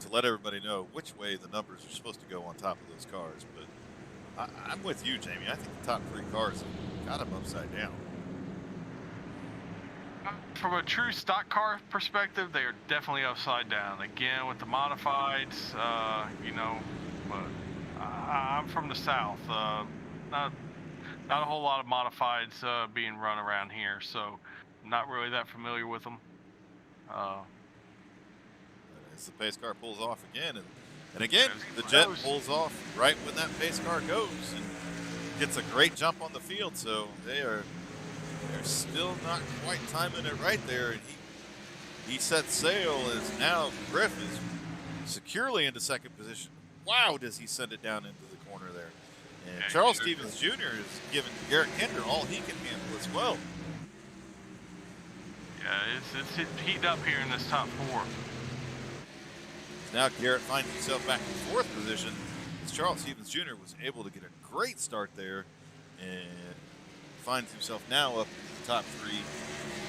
A: to let everybody know which way the numbers are supposed to go on top of those cars. But I'm with you, Jamie. I think the top 3 cars have got them upside down.
B: From a true stock car perspective, they are definitely upside down. Again, with the modifieds, but I'm from the South. Not a whole lot of modifieds being run around here, so not really that familiar with them.
A: As the pace car pulls off again, and again, the jet pulls off right when that pace car goes and gets a great jump on the field. So they're still not quite timing it right there, and he sets sail as now Griff is securely into second position. Wow, does he send it down into the corner there? And Charles Stevens Jr. is giving Garrett Kinder all he can handle as well.
B: Yeah, it's heating up here in this top 4.
A: Now Garrett finds himself back in 4th position as Charles Stevens Jr. was able to get a great start there and finds himself now up in the top 3.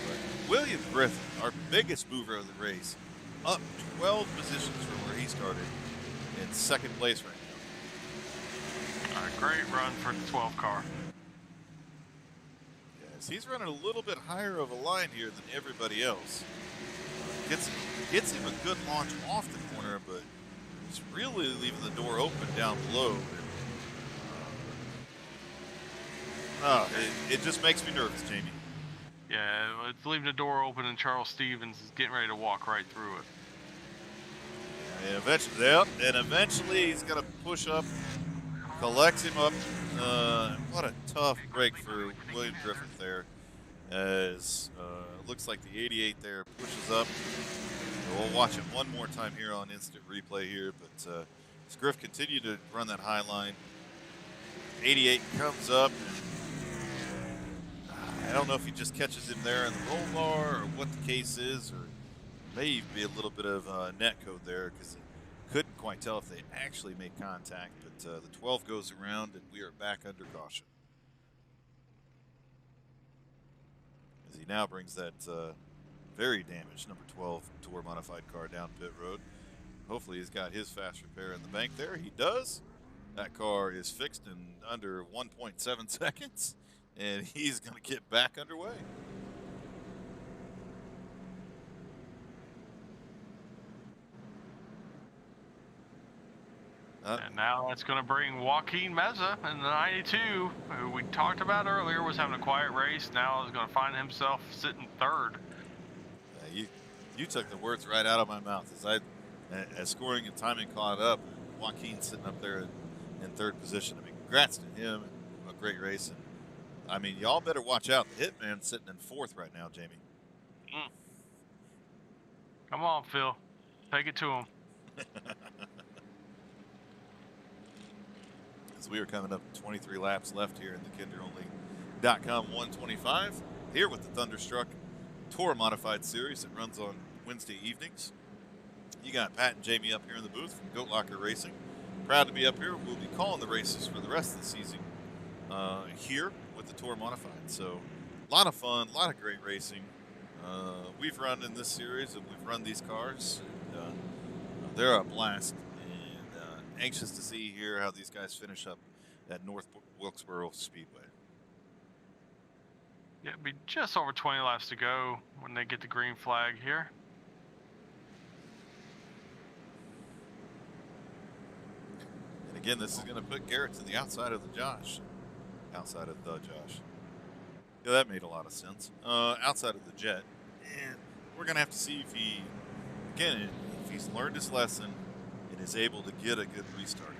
A: But William Griffin, our biggest mover of the race, up 12 positions from where he started in 2nd place right now.
B: A great run for the 12 car.
A: Yes, he's running a little bit higher of a line here than everybody else. Gets him a good launch off the corner, but it's really leaving the door open down below. It just makes me nervous, Jamie.
B: Yeah, it's leaving the door open, and Charles Stevens is getting ready to walk right through it.
A: And eventually he's going to push up, collects him up. What a tough break for William Griffith there. As looks like the 88 there pushes up. We'll watch it one more time here on instant replay here, but Griff continued to run that high line. 88 comes up, and I don't know if he just catches him there in the roll bar or what the case is, or may even be a little bit of net code there because it couldn't quite tell if they actually made contact. But the 12 goes around, and we are back under caution as he now brings that very damaged number 12 Tour modified car down pit road. Hopefully he's got his fast repair in the bank there. He does. That car is fixed in under 1.7 seconds, and he's going to get back underway.
B: And now that's going to bring Joaquin Meza in the 92, who we talked about earlier was having a quiet race. Now is going to find himself sitting third.
A: You took the words right out of my mouth as scoring and timing caught up. Joaquin sitting up there in third position. I mean, congrats to him. A great race. And I mean, y'all better watch out. The Hitman sitting in fourth right now, Jamie.
B: Come on, Phil. Take it to him.
A: As we are coming up 23 laps left here in the KinderOnly.com 125. Here with the Thunderstruck Tour Modified Series that runs on Wednesday evenings. You got Pat and Jamie up here in the booth from Goat Locker Racing. Proud to be up here. We'll be calling the races for the rest of the season here with the Tour Modified. So a lot of fun, a lot of great racing. We've run in this series and we've run these cars. And, they're a blast. And anxious to see here how these guys finish up at North Wilkesboro Speedway.
B: Yeah, it'll be just over 20 laps to go when they get the green flag here.
A: And again, this is going to put Garrett to the outside of the Josh. Outside of the Josh. Yeah, that made a lot of sense. Outside of the Jet. And we're going to have to see if if he's learned his lesson and is able to get a good restart.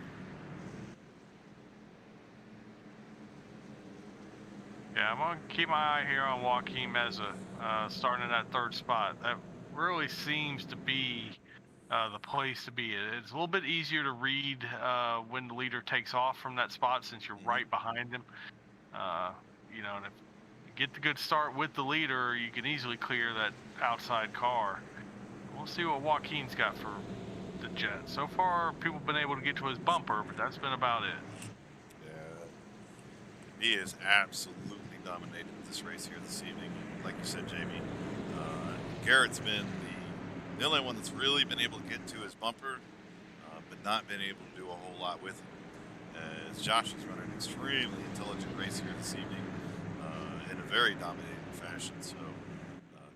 B: Yeah, I'm going to keep my eye here on Joaquin Meza, starting in that third spot. That really seems to be the place to be. It's a little bit easier to read when the leader takes off from that spot since you're right behind him. You know, and if you get the good start with the leader, you can easily clear that outside car. We'll see what Joaquin's got for the Jet. So far, people have been able to get to his bumper, but that's been about it.
A: Yeah, he is absolutely dominated this race here this evening. Like you said, Jamie, Garrett's been the only one that's really been able to get to his bumper, but not been able to do a whole lot with it. As Josh is running an extremely intelligent race here this evening in a very dominating fashion. So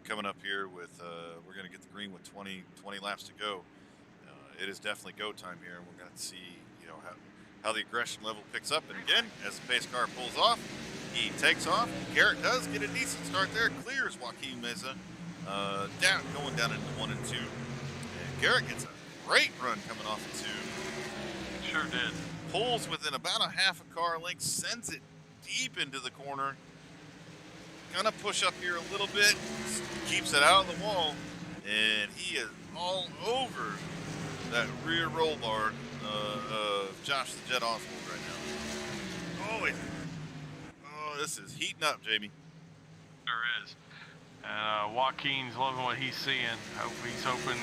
A: coming up here with, we're going to get the green with 20 laps to go. It is definitely go time here, and we're going to see, how the aggression level picks up. And again, as the pace car pulls off, he takes off. Garrett does get a decent start there, clears Joaquin Meza going down into 1 and 2. And Garrett gets a great run coming off of 2.
B: Sure did.
A: Pulls within about a half a car length, sends it deep into the corner. Gonna push up here a little bit, keeps it out of the wall, and he is all over that rear roll bar of Josh the Jet Oswald right now. This is heating up, Jamie.
B: Sure is. And Joaquin's loving what he's seeing. He's hoping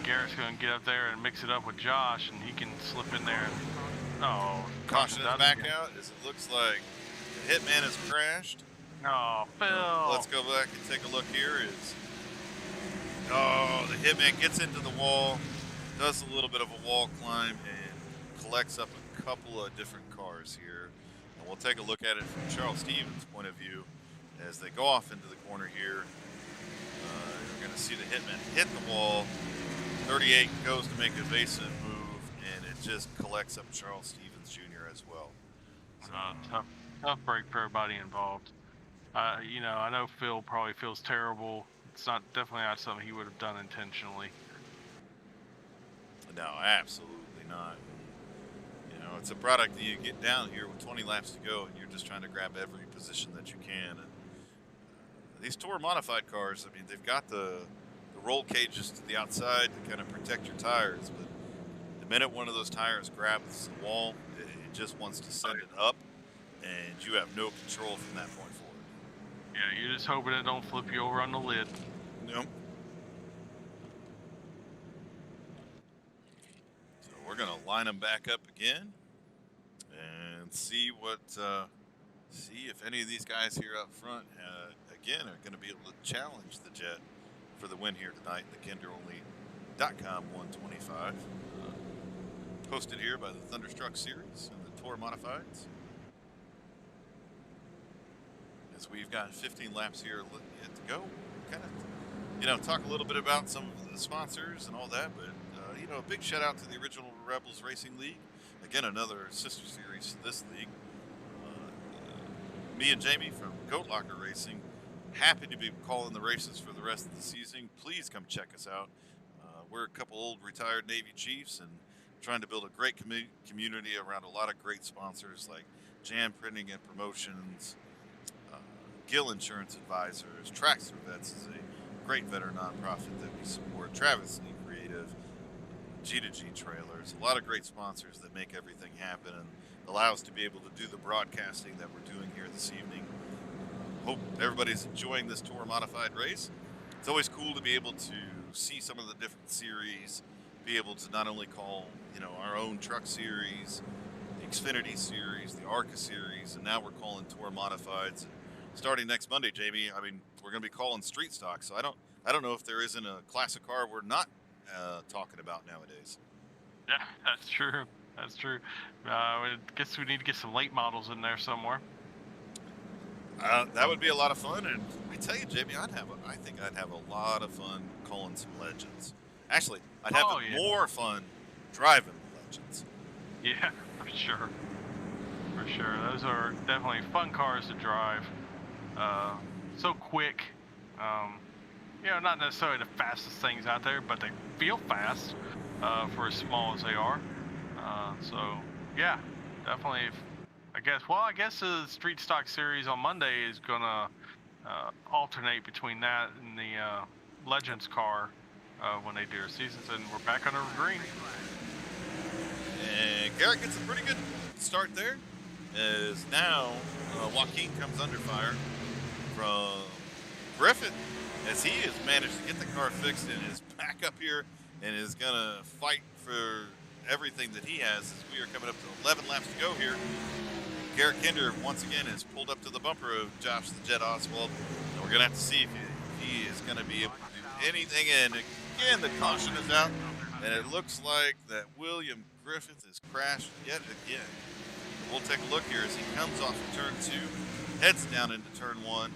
B: Garrett's going to get up there and mix it up with Josh, and he can slip in there.
A: Caution is back out as it looks like the Hitman has crashed.
B: Oh, Phil.
A: Let's go back and take a look here. The Hitman gets into the wall, does a little bit of a wall climb, and collects up a couple of different cars here. And we'll take a look at it from Charles Stevens' point of view as they go off into the corner here. We're going to see the Hitman hit the wall. 38 goes to make a evasive move, and it just collects up Charles Stevens Jr. as well. So,
B: tough break for everybody involved. I know Phil probably feels terrible. It's definitely not something he would have done intentionally.
A: No, absolutely not. It's a product that you get down here with 20 laps to go, and you're just trying to grab every position that you can. And these Tour modified cars, I mean, they've got the roll cages to the outside to kind of protect your tires, but The minute one of those tires grabs the wall, it just wants to send it up, and you have no control from that point forward.
B: Yeah, you're just hoping it don't flip you over on the lid.
A: Yep. So we're gonna line them back up again and see see if any of these guys here up front again are going to be able to challenge the Jet for the win here tonight. The KinderOnly.com 125, posted here by the Thunderstruck Series and the Tour Modifieds. As we've got 15 laps here yet to go, kind of talk a little bit about some of the sponsors and all that, but a big shout out to the original Rebels Racing League. Again, another sister series to this league. Me and Jamie from Goat Locker Racing, happy to be calling the races for the rest of the season. Please come check us out. We're a couple old retired Navy Chiefs and trying to build a great community around a lot of great sponsors like Jam Printing and Promotions, Gill Insurance Advisors, Tracks for Vets is a great veteran nonprofit that we support, Travis Lee Creative, G2G Trailers, a lot of great sponsors that make everything happen and allow us to be able to do the broadcasting that we're doing here this evening. Hope everybody's enjoying this Tour Modified race. It's always cool to be able to see some of the different series, be able to not only call, our own truck series, the Xfinity series, the ARCA series, and now we're calling Tour Modifieds. Starting next Monday, Jamie, we're going to be calling Street Stock, so I don't know if there isn't a classic car we're not talking about nowadays.
B: Yeah, that's true. That's true. I guess we need to get some late models in there somewhere.
A: That would be a lot of fun, and I tell you, Jamie, I think I'd have a lot of fun calling some legends. Actually, I'd have more fun driving the legends.
B: Yeah, for sure. For sure, those are definitely fun cars to drive. So quick. Not necessarily the fastest things out there, but they feel fast for as small as they are. So yeah, definitely. I guess the Street Stock series on Monday is gonna alternate between that and the Legends car when they do their seasons, and we're back under green.
A: And Garrett gets a pretty good start there, as now Joaquin comes under fire from Griffith, as he has managed to get the car fixed and is back up here and is gonna fight for everything that he has, as we are coming up to 11 laps to go here. Garrett Kinder once again has pulled up to the bumper of Josh the Jet Oswald, and we're going to have to see if he is going to be able to do anything. And again, the caution is out, and it looks like that William Griffith has crashed yet again. We'll take a look here as he comes off of turn 2, heads down into turn 1.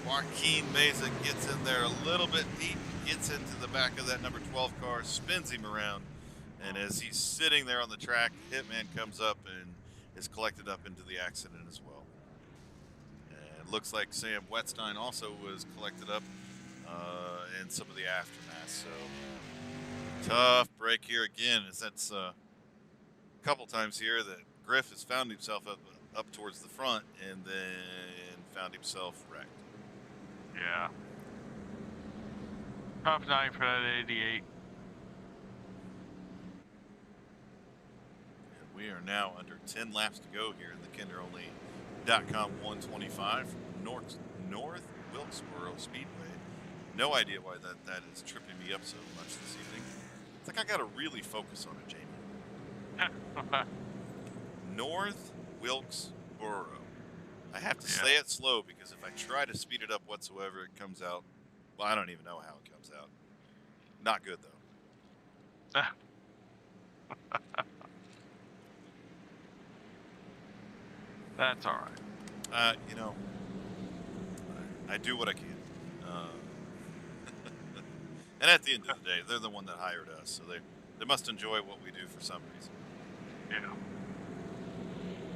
A: Joaquin Meza gets in there a little bit deep, gets into the back of that number 12 car, spins him around, and as he's sitting there on the track, Hitman comes up and is collected up into the accident as well. And it looks like Sam Wetstein also was collected up in some of the aftermath. So tough break here again, as that's a couple times here that Griff has found himself up towards the front and then found himself wrecked.
B: Yeah. Top 9 for that 88.
A: We are now under 10 laps to go here in the KinderOnly.com 125 from North Wilkesboro Speedway. No idea why that is tripping me up so much this evening. It's like I got to really focus on it, Jamie. North Wilkesboro. I have to say it slow because if I try to speed it up whatsoever, it comes out. Well, I don't even know how it comes out. Not good, though.
B: That's all right.
A: I do what I can. And at the end of the day, they're the one that hired us, so they must enjoy what we do for some reason.
B: Yeah.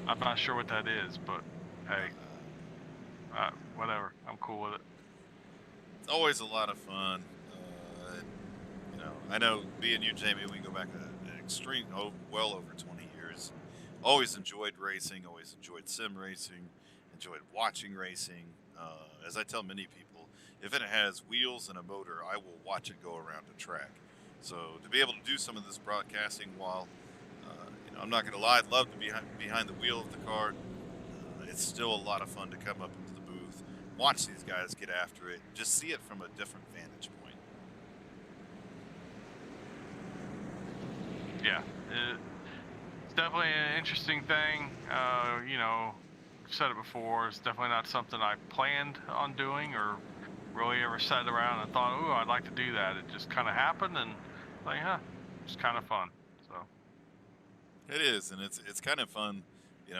B: I'm not sure what that is, but hey, whatever. I'm cool with it.
A: It's always a lot of fun. I know me and you, Jamie, we go back well over 20 years. Always enjoyed racing, always enjoyed sim racing, enjoyed watching racing. As I tell many people, if it has wheels and a motor, I will watch it go around a track. So to be able to do some of this broadcasting while, I'm not going to lie, I'd love to be behind the wheel of the car. It's still a lot of fun to come up into the booth, watch these guys get after it, just see it from a different vantage point.
B: Yeah, it's definitely an interesting thing. I've said it before. It's definitely not something I planned on doing or really ever sat around and thought, "Oh, I'd like to do that." It just kind of happened, and like, huh, it's kind of fun. So
A: It is, and it's kind of fun,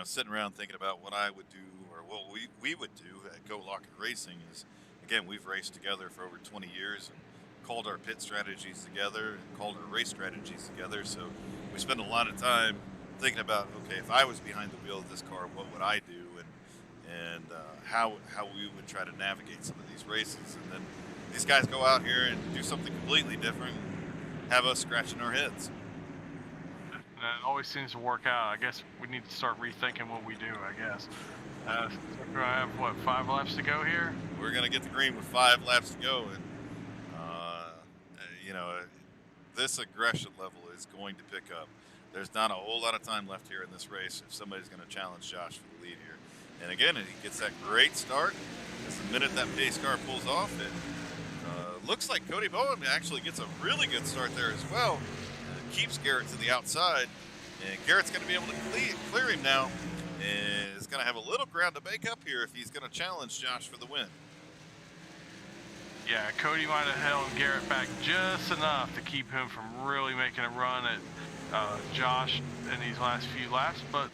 A: sitting around thinking about what I would do or what we would do at Go Locker Racing. Is again, we've raced together for over 20 years and called our pit strategies together and called our race strategies together. So we spend a lot of time thinking about, okay, if I was behind the wheel of this car, what would I do, and how we would try to navigate some of these races. And then these guys go out here and do something completely different, and have us scratching our heads.
B: and it always seems to work out. I guess we need to start rethinking what we do. I guess. So I have what 5 laps to go here.
A: We're gonna get the green with 5 laps to go, and uh, you know this aggression level is going to pick up. There's not a whole lot of time left here in this race if somebody's going to challenge Josh for the lead here. And again, he gets that great start. As the minute that pace car pulls off, it looks like Cody Bowen actually gets a really good start there as well. Keeps Garrett to the outside, and Garrett's going to be able to clear him now. And is going to have a little ground to make up here if he's going to challenge Josh for the win.
B: Yeah, Cody might have held Garrett back just enough to keep him from really making a run at Josh in these last few laps, but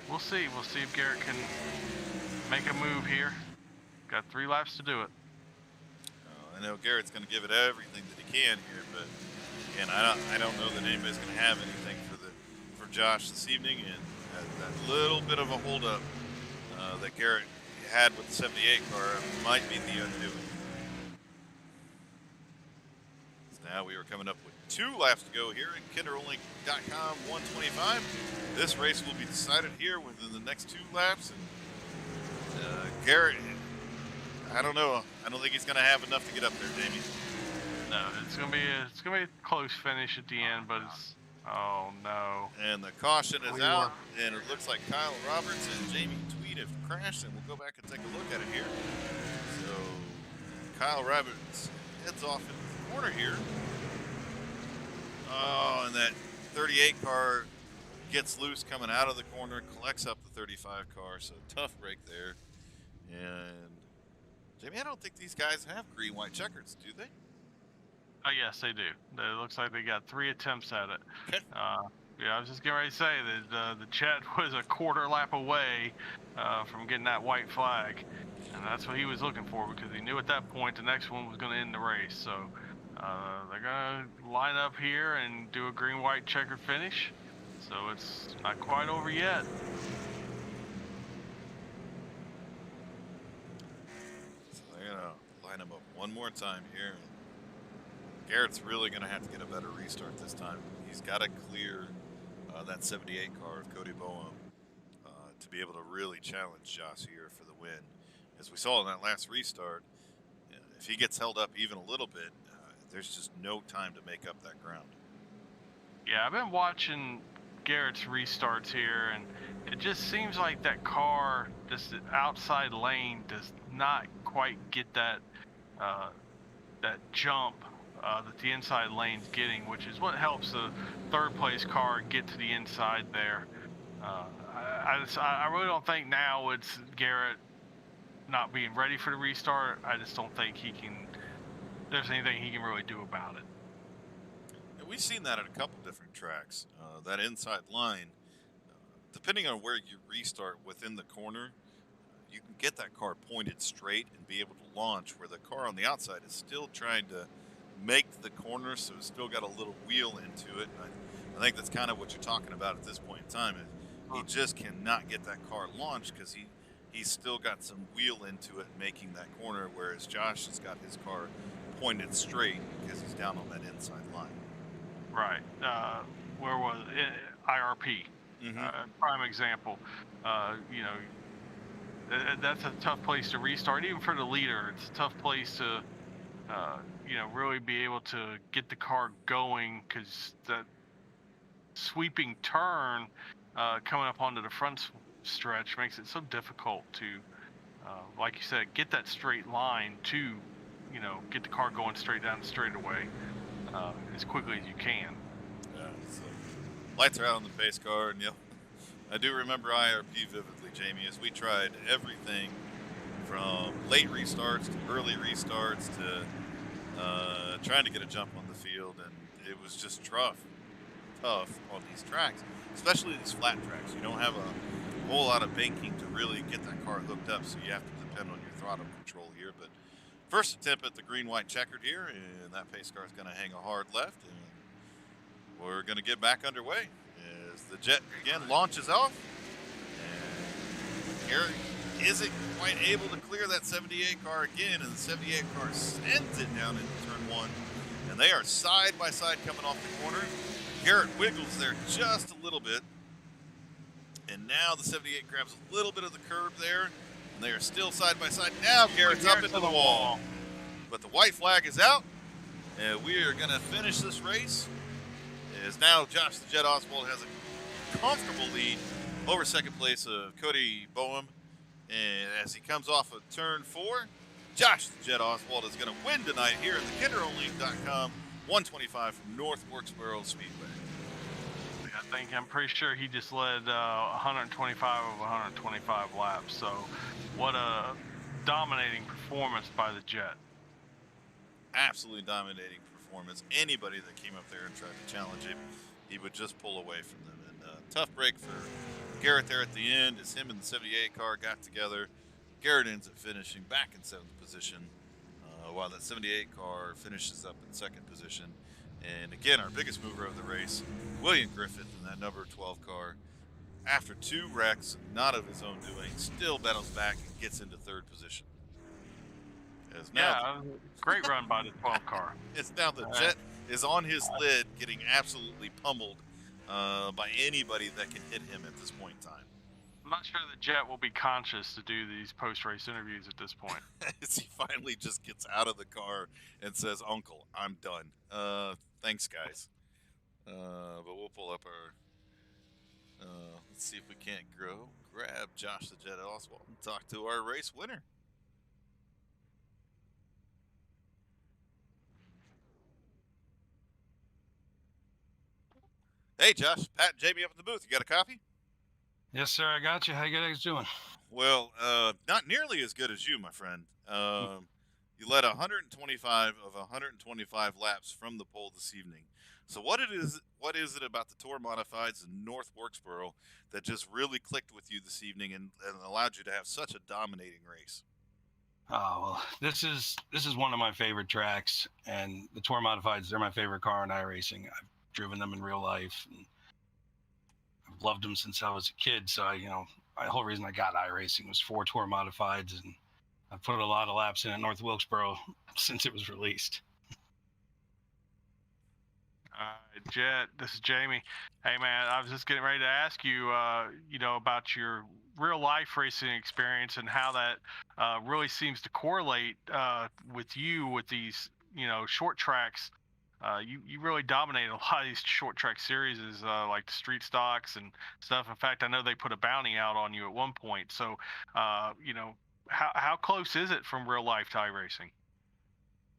B: we'll see. We'll see if Garrett can make a move here. Got 3 laps to do it.
A: I know Garrett's going to give it everything that he can here, but again, I don't know that anybody's going to have anything for Josh this evening, and that little bit of a holdup that Garrett had with the 78 car might be the undoing. So now we are coming up with 2 laps to go here in KinderOnly.com 125. This race will be decided here within the next 2 laps, and Garrett, I don't know. I don't think he's going to have enough to get up there, Jamie.
B: No, it's gonna be a close finish at the end, but it's oh no.
A: And the caution is out, and it looks like Kyle Roberts and Jamie Tweed have crashed, and we'll go back and take a look at it here. So Kyle Roberts heads off into the corner here. Oh, and that 38 car gets loose coming out of the corner, collects up the 35 car, so tough break there. And Jamie, I don't think these guys have green, white checkers, do they?
B: Oh yes, they do. It looks like they got 3 attempts at it.
A: Okay.
B: Yeah, I was just getting ready to say that the Chet was a quarter lap away from getting that white flag, and that's what he was looking for because he knew at that point the next one was going to end the race. So they're going to line up here and do a green-white checker finish. So it's not quite over yet.
A: So they're going to line them up one more time here. Garrett's really going to have to get a better restart this time. He's got to clear that 78 car of Cody Boehm to be able to really challenge Josh here for the win. As we saw in that last restart, if he gets held up even a little bit, there's just no time to make up that ground.
B: Yeah, I've been watching Garrett's restarts here, and it just seems like that car, just the outside lane, does not quite get that jump that the inside lane's getting, which is what helps the third place car get to the inside there. I really don't think now it's Garrett not being ready for the restart. I just don't think there's anything he can really do about it.
A: And we've seen that at a couple different tracks. That inside line, depending on where you restart within the corner, you can get that car pointed straight and be able to launch, where the car on the outside is still trying to make the corner, so it's still got a little wheel into it. And I think that's kind of what you're talking about at this point in time. He just cannot get that car launched because he's still got some wheel into it making that corner, whereas Josh has got his car pointed straight because he's down on that inside line.
B: Right. Where was it? IRP? Prime example. That's a tough place to restart. Even for the leader, it's a tough place to, really be able to get the car going, because the sweeping turn coming up onto the front stretch makes it so difficult to, like you said, get that straight line to, get the car going straight down the straightaway as quickly as you can.
A: Yeah, so lights are out on the pace car, and I do remember IRP vividly, Jamie, as we tried everything from late restarts to early restarts to trying to get a jump on the field, and it was just tough on these tracks, especially these flat tracks. You don't have a whole lot of banking to really get that car hooked up, so you have to depend on your throttle control here. But first attempt at the green-white checkered here, and that pace car is going to hang a hard left, and we're going to get back underway as the jet again launches off. And Eric isn't quite able to clear that 78 car again, and the 78 car sends it down into turn one, and they are side by side coming off the corner. Garrett wiggles there just a little bit, and now the 78 grabs a little bit of the curb there, and they are still side by side. Now Garrett's up into the wall, but the white flag is out, and we are going to finish this race. As now Josh the Jet Oswald has a comfortable lead over second place of Cody Boehm, and as he comes off of turn 4, Josh the Jet Oswald is going to win tonight here at the KinderOnly.com 125 from North Wilkesboro Speedway.
B: I'm pretty sure he just led 125 of 125 laps. So what a dominating performance by the Jet.
A: Absolutely dominating performance. Anybody that came up there and tried to challenge him, he would just pull away from them. And tough break for Garrett there at the end as him and the 78 car got together. Garrett ends up finishing back in 7th position, while that 78 car finishes up in 2nd position. And again, our biggest mover of the race, William Griffith, in that number 12 car, after 2 wrecks, not of his own doing, still battles back and gets into 3rd position.
B: Great run by the 12 car.
A: It's now the Jet is on his lid, getting absolutely pummeled by anybody that can hit him at this point in time.
B: I'm not sure the Jet will be conscious to do these post-race interviews at this point.
A: As he finally just gets out of the car and says, "Uncle, I'm done. Thanks, guys." But we'll pull up our. Let's see if we can't grab Josh the Jet Oswald and talk to our race winner. Hey, Josh, Pat and Jamie up in the booth. You got a copy?
C: Yes, sir. I got you. How you guys doing?
A: Well, not nearly as good as you, my friend. You led 125 of 125 laps from the pole this evening. So what is it about the Tour Modifieds in North Wilkesboro that just really clicked with you this evening and allowed you to have such a dominating race?
C: Oh, well, this is one of my favorite tracks, and the Tour Modifieds, they're my favorite car in iRacing. I've driven them in real life, and I've loved them since I was a kid. So the whole reason I got iRacing was for Tour Modifieds, and I've put a lot of laps in at North Wilkesboro since it was released.
B: Jet, this is Jamie. Hey, man, I was just getting ready to ask you, about your real life racing experience and how that really seems to correlate with these, short tracks. You really dominated a lot of these short track series, like the street stocks and stuff. In fact, I know they put a bounty out on you at one point. So, how close is it from real life to iRacing?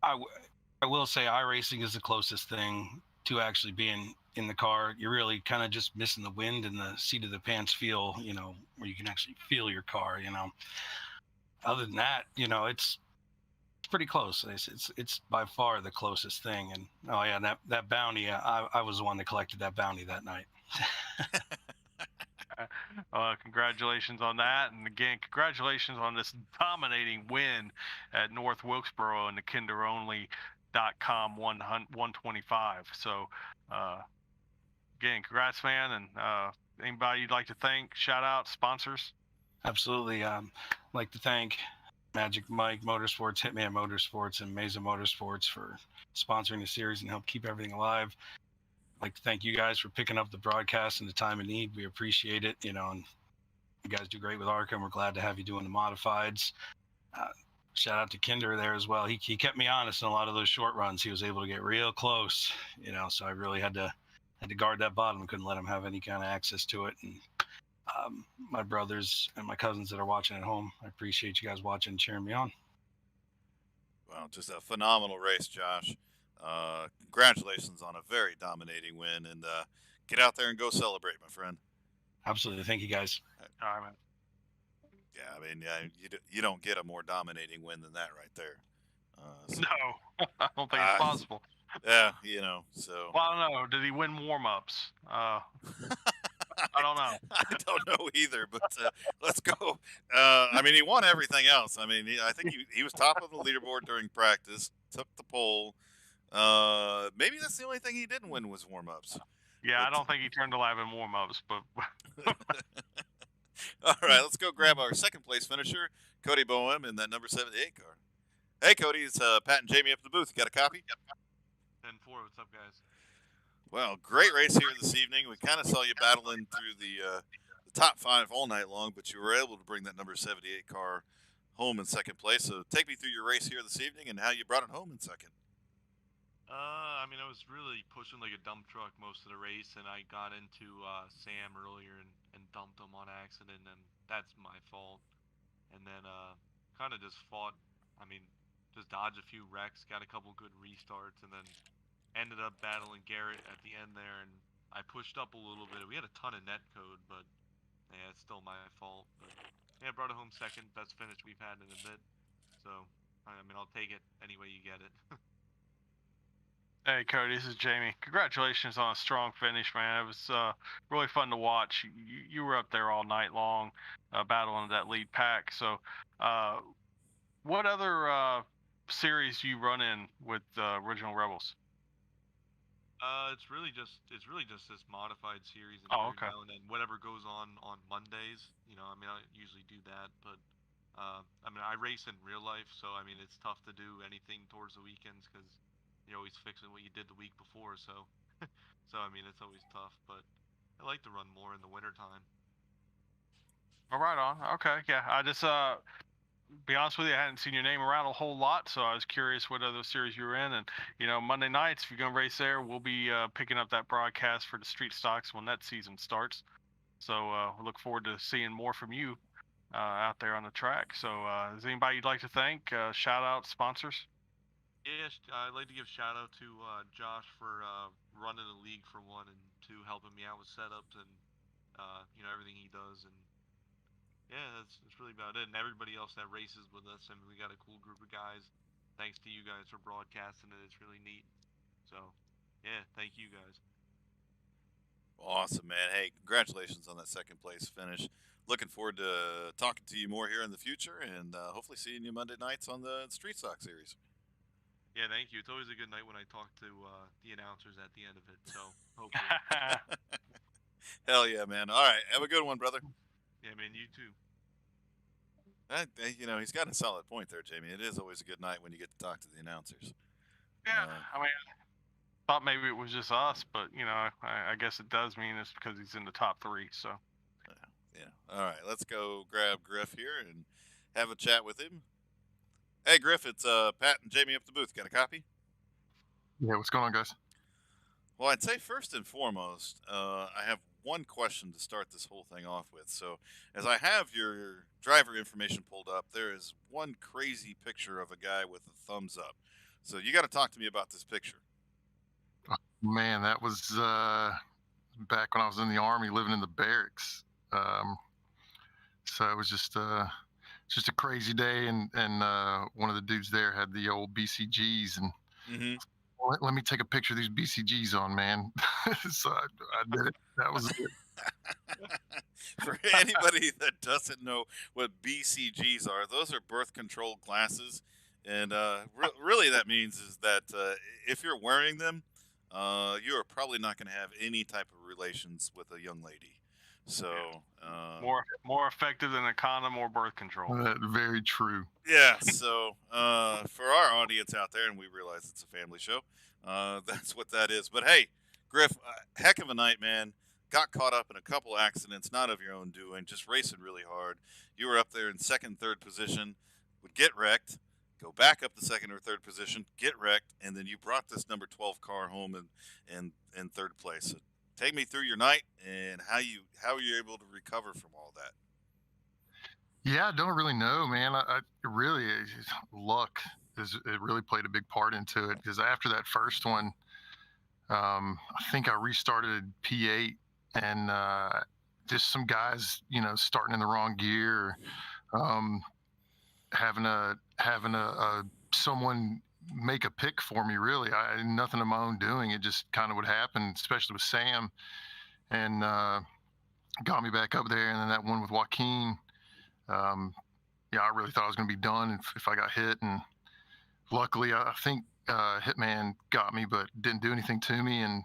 C: I will say iRacing is the closest thing to actually being in the car. You're really kind of just missing the wind and the seat of the pants feel, where you can actually feel your car, Other than that, it's pretty close. It's by far the closest thing. And oh yeah, that bounty, I was the one that collected that bounty that night.
B: Congratulations on that, and again, congratulations on this dominating win at North Wilkesboro in the KinderOnly.com 125. So again, congrats, man. And anybody you'd like to thank, shout out, sponsors?
C: Absolutely. I'd like to thank Magic Mike Motorsports, Hitman Motorsports, and Mesa Motorsports for sponsoring the series and help keep everything alive. I'd like to thank you guys for picking up the broadcast in the time of need. We appreciate it, and you guys do great with ARCA, and we're glad to have you doing the modifieds. shout out to Kinder there as well. He kept me honest in a lot of those short runs. He was able to get real close, so I really had to guard that bottom. Couldn't let him have any kind of access to it. And my brothers and my cousins that are watching at home, I appreciate you guys watching and cheering me on.
A: Well, just a phenomenal race, Josh. Congratulations on a very dominating win, and get out there and go celebrate, my friend.
C: Absolutely. Thank you, guys.
B: All right, man.
A: Yeah, I mean, you don't get a more dominating win than that right there.
B: So, no, I don't think it's possible.
A: Yeah, so.
B: Well, I don't know. Did he win warm-ups? I don't know.
A: I don't know either, but let's go. I mean, he won everything else. I mean, I think he was top of the leaderboard during practice, took the pole. Maybe that's the only thing he didn't win was warm-ups.
B: Yeah, I don't think he turned a lap in warm-ups, but...
A: All right, let's go grab our second place finisher, Cody Boehm, in that number 78 car. Hey, Cody, it's Pat and Jamie up at the booth. You got a copy?
B: 10-4, what's up, guys?
A: Well, great race here this evening. We kind of saw you battling through the top 5 all night long, but you were able to bring that number 78 car home in second place. So take me through your race here this evening and how you brought it home in second.
D: I mean, I was really pushing like a dump truck most of the race, and I got into Sam earlier and dumped him on accident, and that's my fault. And then kind of just fought, I mean, just dodged a few wrecks, got a couple good restarts, and then ended up battling Garrett at the end there, and I pushed up a little bit. We had a ton of net code, but yeah, it's still my fault. But yeah, brought it home second, best finish we've had in a bit. So, I mean, I'll take it any way you get it.
B: Hey, Cody, this is Jamie. Congratulations on a strong finish, man. It was really fun to watch. You were up there all night long battling that lead pack. So what other series do you run in with Original Rebels?
D: It's really just this modified series, and
B: okay.
D: now and then whatever goes on Mondays. I mean, I usually do that, but I mean, I race in real life, so I mean, it's tough to do anything towards the weekends because you're always fixing what you did the week before. So, I mean, it's always tough, but I like to run more in the wintertime.
B: All right on. Okay, yeah. I just be honest with you, I hadn't seen your name around a whole lot, so I was curious what other series you were in. And Monday nights, if you're gonna race there, we'll be picking up that broadcast for the street stocks when that season starts. So we look forward to seeing more from you out there on the track. So is anybody you'd like to thank? Shout out sponsors.
D: Yes, I'd like to give shout out to Josh for running the league for one, and two, helping me out with setups and everything he does. And yeah, that's really about it. And everybody else that races with us, I mean, we got a cool group of guys. Thanks to you guys for broadcasting it. It's really neat. So yeah, thank you guys.
A: Awesome, man. Hey, congratulations on that second place finish. Looking forward to talking to you more here in the future, and hopefully seeing you Monday nights on the Street Stock Series.
D: Yeah, thank you. It's always a good night when I talk to the announcers at the end of it. So hopefully.
A: Hell yeah, man. All right, have a good one, brother.
D: Yeah, man. You too.
A: He's got a solid point there, Jamie. It is always a good night when you get to talk to the announcers.
B: Yeah, I mean, I thought maybe it was just us, but I guess it does mean it's because he's in the top 3. So.
A: Yeah. All right, let's go grab Griff here and have a chat with him. Hey, Griff, it's Pat and Jamie up the booth. Got a copy?
E: Yeah, what's going on, guys?
A: Well, I'd say first and foremost, I have one question to start this whole thing off with. So, as I have your driver information pulled up, there is one crazy picture of a guy with a thumbs up. So, you got to talk to me about this picture.
E: Oh, man, that was back when I was in the Army living in the barracks. So it was just a crazy day, and one of the dudes there had the old BCGs, and let me take a picture of these BCGs on, man. So I did it. That was it.
A: For anybody that doesn't know what BCGs are, those are birth control glasses, and really that means is that if you're wearing them, you are probably not going to have any type of relations with a young lady. So
B: more effective than a condom or birth control.
E: Very true.
A: Yeah. So for our audience out there, and we realize it's a family show, that's what that is. But hey, Griff, heck of a night, man. Got caught up in a couple accidents, not of your own doing, just racing really hard. You were up there in second, third position, would get wrecked, go back up the second or third position, get wrecked, and then you brought this number 12 car home in third place. So take me through your night and how you able to recover from all that.
E: Yeah, I don't really know, man. Really luck it really played a big part into it, because after that first one, I think I restarted P8, and just some guys, starting in the wrong gear, um, having a someone make a pick for me. Really, I had nothing of my own doing. It just kind of would happen, especially with Sam, and got me back up there. And then that one with Joaquin, um, yeah, I really thought I was going to be done if I got hit. And luckily, I think Hitman got me, but didn't do anything to me, and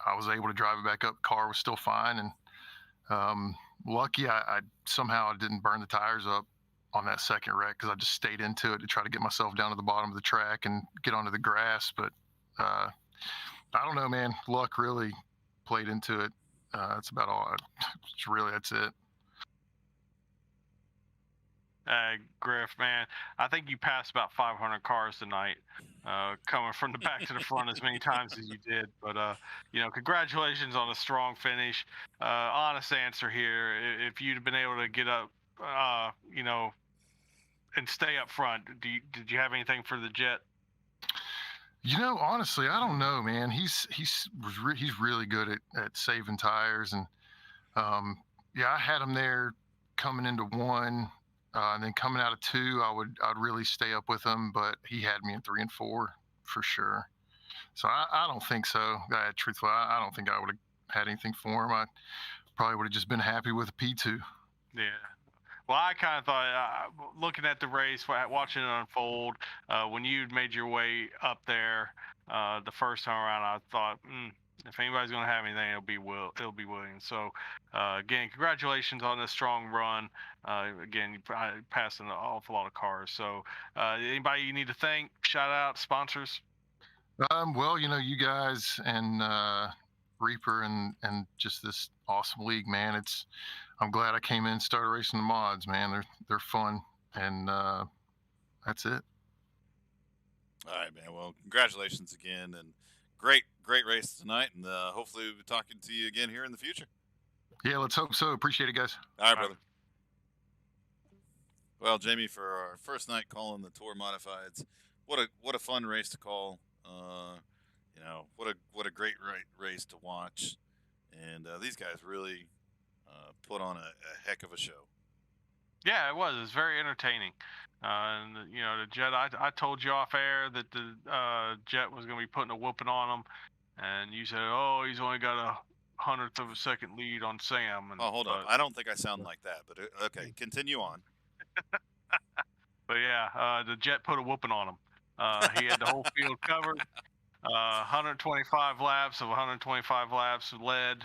E: I was able to drive it back up. Car was still fine, and lucky I somehow didn't burn the tires up on that second wreck, because I just stayed into it to try to get myself down to the bottom of the track and get onto the grass. But I don't know, man. Luck really played into it. That's about all. That's it.
B: Griff, man, I think you passed about 500 cars tonight, coming from the back to the front as many times as you did. But congratulations on a strong finish. Honest answer here: if you'd been able to get up, and stay up front, did you have anything for the Jet?
E: Honestly, I don't know, man. He's really good at saving tires, and yeah, I had him there coming into one. And then coming out of two, I'd really stay up with him, but he had me in 3 and 4 for sure. So I don't think so. Truthfully, I don't think I would have had anything for him. I probably would have just been happy with a P2.
B: Yeah. Well, I kind of thought, looking at the race, watching it unfold, when you'd made your way up there the first time around, I thought, if anybody's going to have anything, it'll be Williams. So, again, congratulations on this strong run. Again, you passed an awful lot of cars. So, anybody you need to thank, shout out, sponsors?
E: Well, you guys and Reaper and just this awesome league, man. I'm glad I came in and started racing the mods, man. They're fun, and that's it.
A: All right, man. Well, congratulations again, and great race tonight, and hopefully we'll be talking to you again here in the future.
E: Yeah, let's hope so. Appreciate it, guys.
A: All right, brother. Well, Jamie, for our first night calling the Tour Modifieds, what a fun race to call. What a great race to watch, and these guys really put on a heck of a show.
B: Yeah, it was. It was very entertaining. And the Jet. I told you off air that the Jet was going to be putting a whooping on him, and you said, "Oh, he's only got a 100th of a second lead on Sam." And,
A: hold on. I don't think I sound like that, but okay, continue on.
B: But yeah, the Jet put a whooping on him. He had the whole field covered. 125 laps of 125 laps led.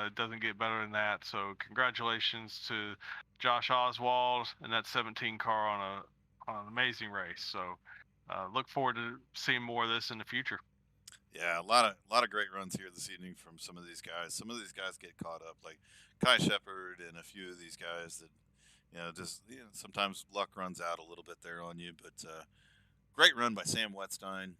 B: It doesn't get better than that. So congratulations to Josh Oswald and that 17 car on an amazing race. So look forward to seeing more of this in the future.
A: Yeah, a lot of great runs here this evening from some of these guys. Some of these guys get caught up, like Kai Shepard and a few of these guys that sometimes luck runs out a little bit there on you, but great run by Sam Wetstein,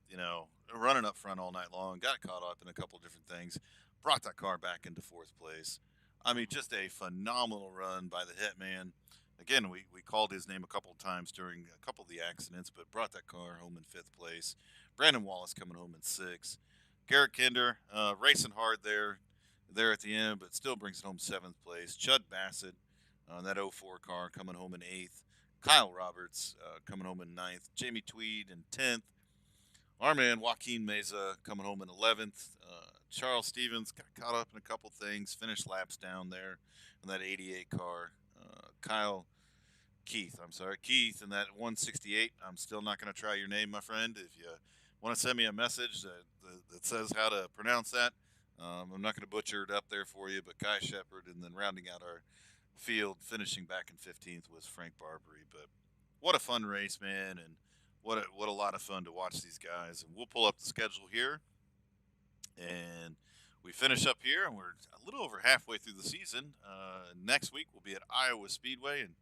A: running up front all night long, got caught up in a couple different things, brought that car back into 4th place. I mean, just a phenomenal run by the Hitman. Again, we called his name a couple of times during a couple of the accidents, but brought that car home in 5th place. Brandon Wallace coming home in 6th. Garrett Kinder racing hard there at the end, but still brings it home 7th place. Chud Bassett on that 04 car coming home in 8th. Kyle Roberts coming home in 9th. Jamie Tweed in 10th. Our man Joaquin Meza coming home in 11th. Charles Stevens got caught up in a couple things, finished laps down there in that 88 car. Keith in that 168. I'm still not going to try your name, my friend. If you want to send me a message that says how to pronounce that, I'm not going to butcher it up there for you, but Kai Shepard, and then rounding out our field, finishing back in 15th was Frank Barbary. But what a fun race, man, and what a lot of fun to watch these guys. And we'll pull up the schedule here, and we finish up here, and we're a little over halfway through the season. Next week we'll be at Iowa Speedway, and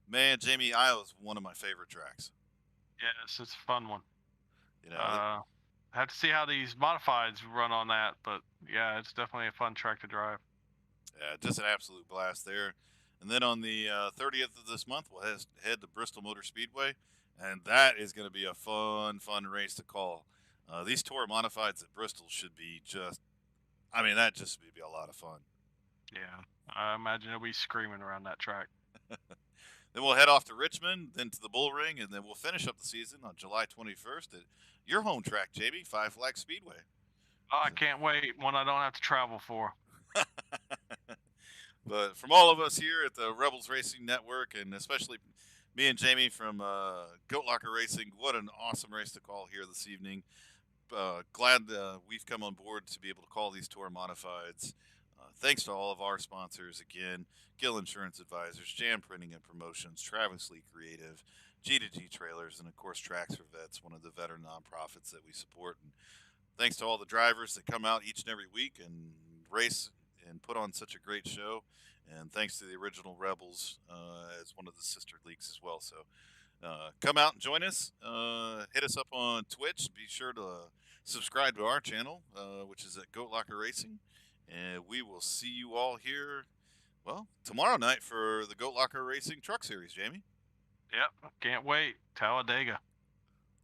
A: man, Jamie, Iowa's one of my favorite tracks.
B: Yes, it's a fun one.
A: You know,
B: I have to see how these modifieds run on that, but yeah, it's definitely a fun track to drive.
A: yeah, just an absolute blast there. And then on the 30th of this month, we'll head to Bristol Motor Speedway, and that is going to be a fun race to call. These tour modifieds at Bristol should be that just would be a lot of fun.
B: Yeah, I imagine it'll be screaming around that track.
A: Then we'll head off to Richmond, then to the Bull Ring, and then we'll finish up the season on July 21st at your home track, Jamie, Five Flag Speedway.
B: Oh, I can't wait. One I don't have to travel for.
A: But from all of us here at the Rebels Racing Network, and especially me and Jamie from Goat Locker Racing, what an awesome race to call here this evening. Glad we've come on board to be able to call these tour modifieds. Thanks to all of our sponsors again: Gill Insurance Advisors, Jam Printing and Promotions, Travis Lee Creative, G2G Trailers, and of course Tracks for Vets, one of the veteran nonprofits that we support. And thanks to all the drivers that come out each and every week and race and put on such a great show. And thanks to the original Rebels as one of the sister leagues as well. So come out and join us. Hit us up on Twitch. Be sure to subscribe to our channel, which is at Goat Locker Racing. And we will see you all here, well, tomorrow night for the Goat Locker Racing Truck Series, Jamie.
B: Yep, can't wait. Talladega.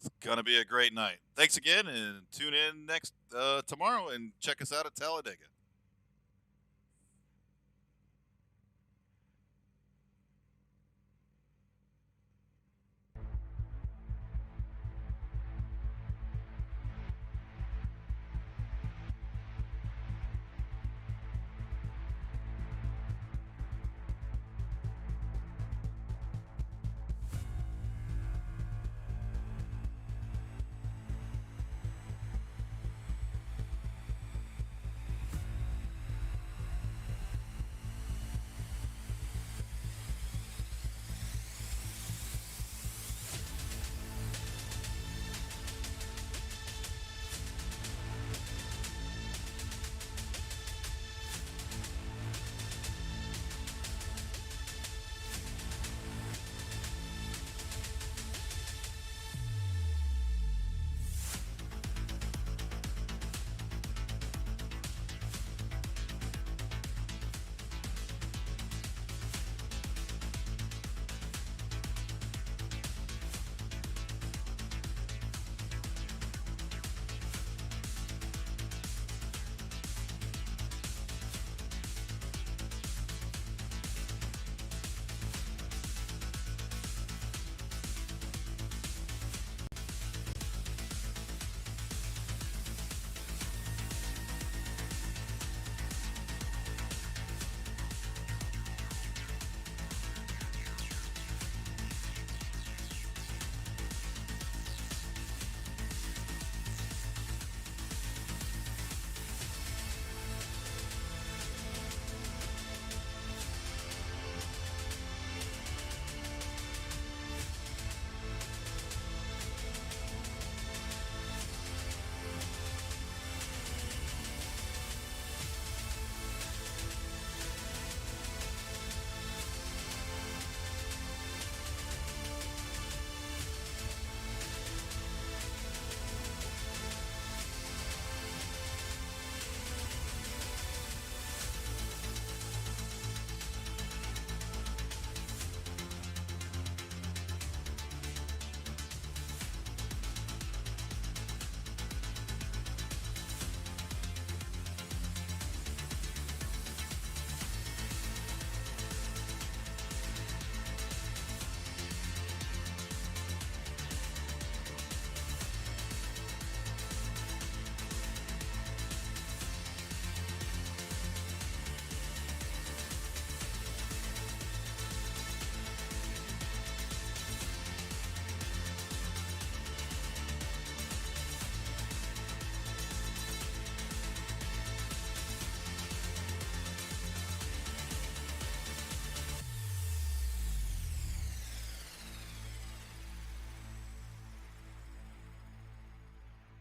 A: It's going to be a great night. Thanks again, and tune in next tomorrow and check us out at Talladega.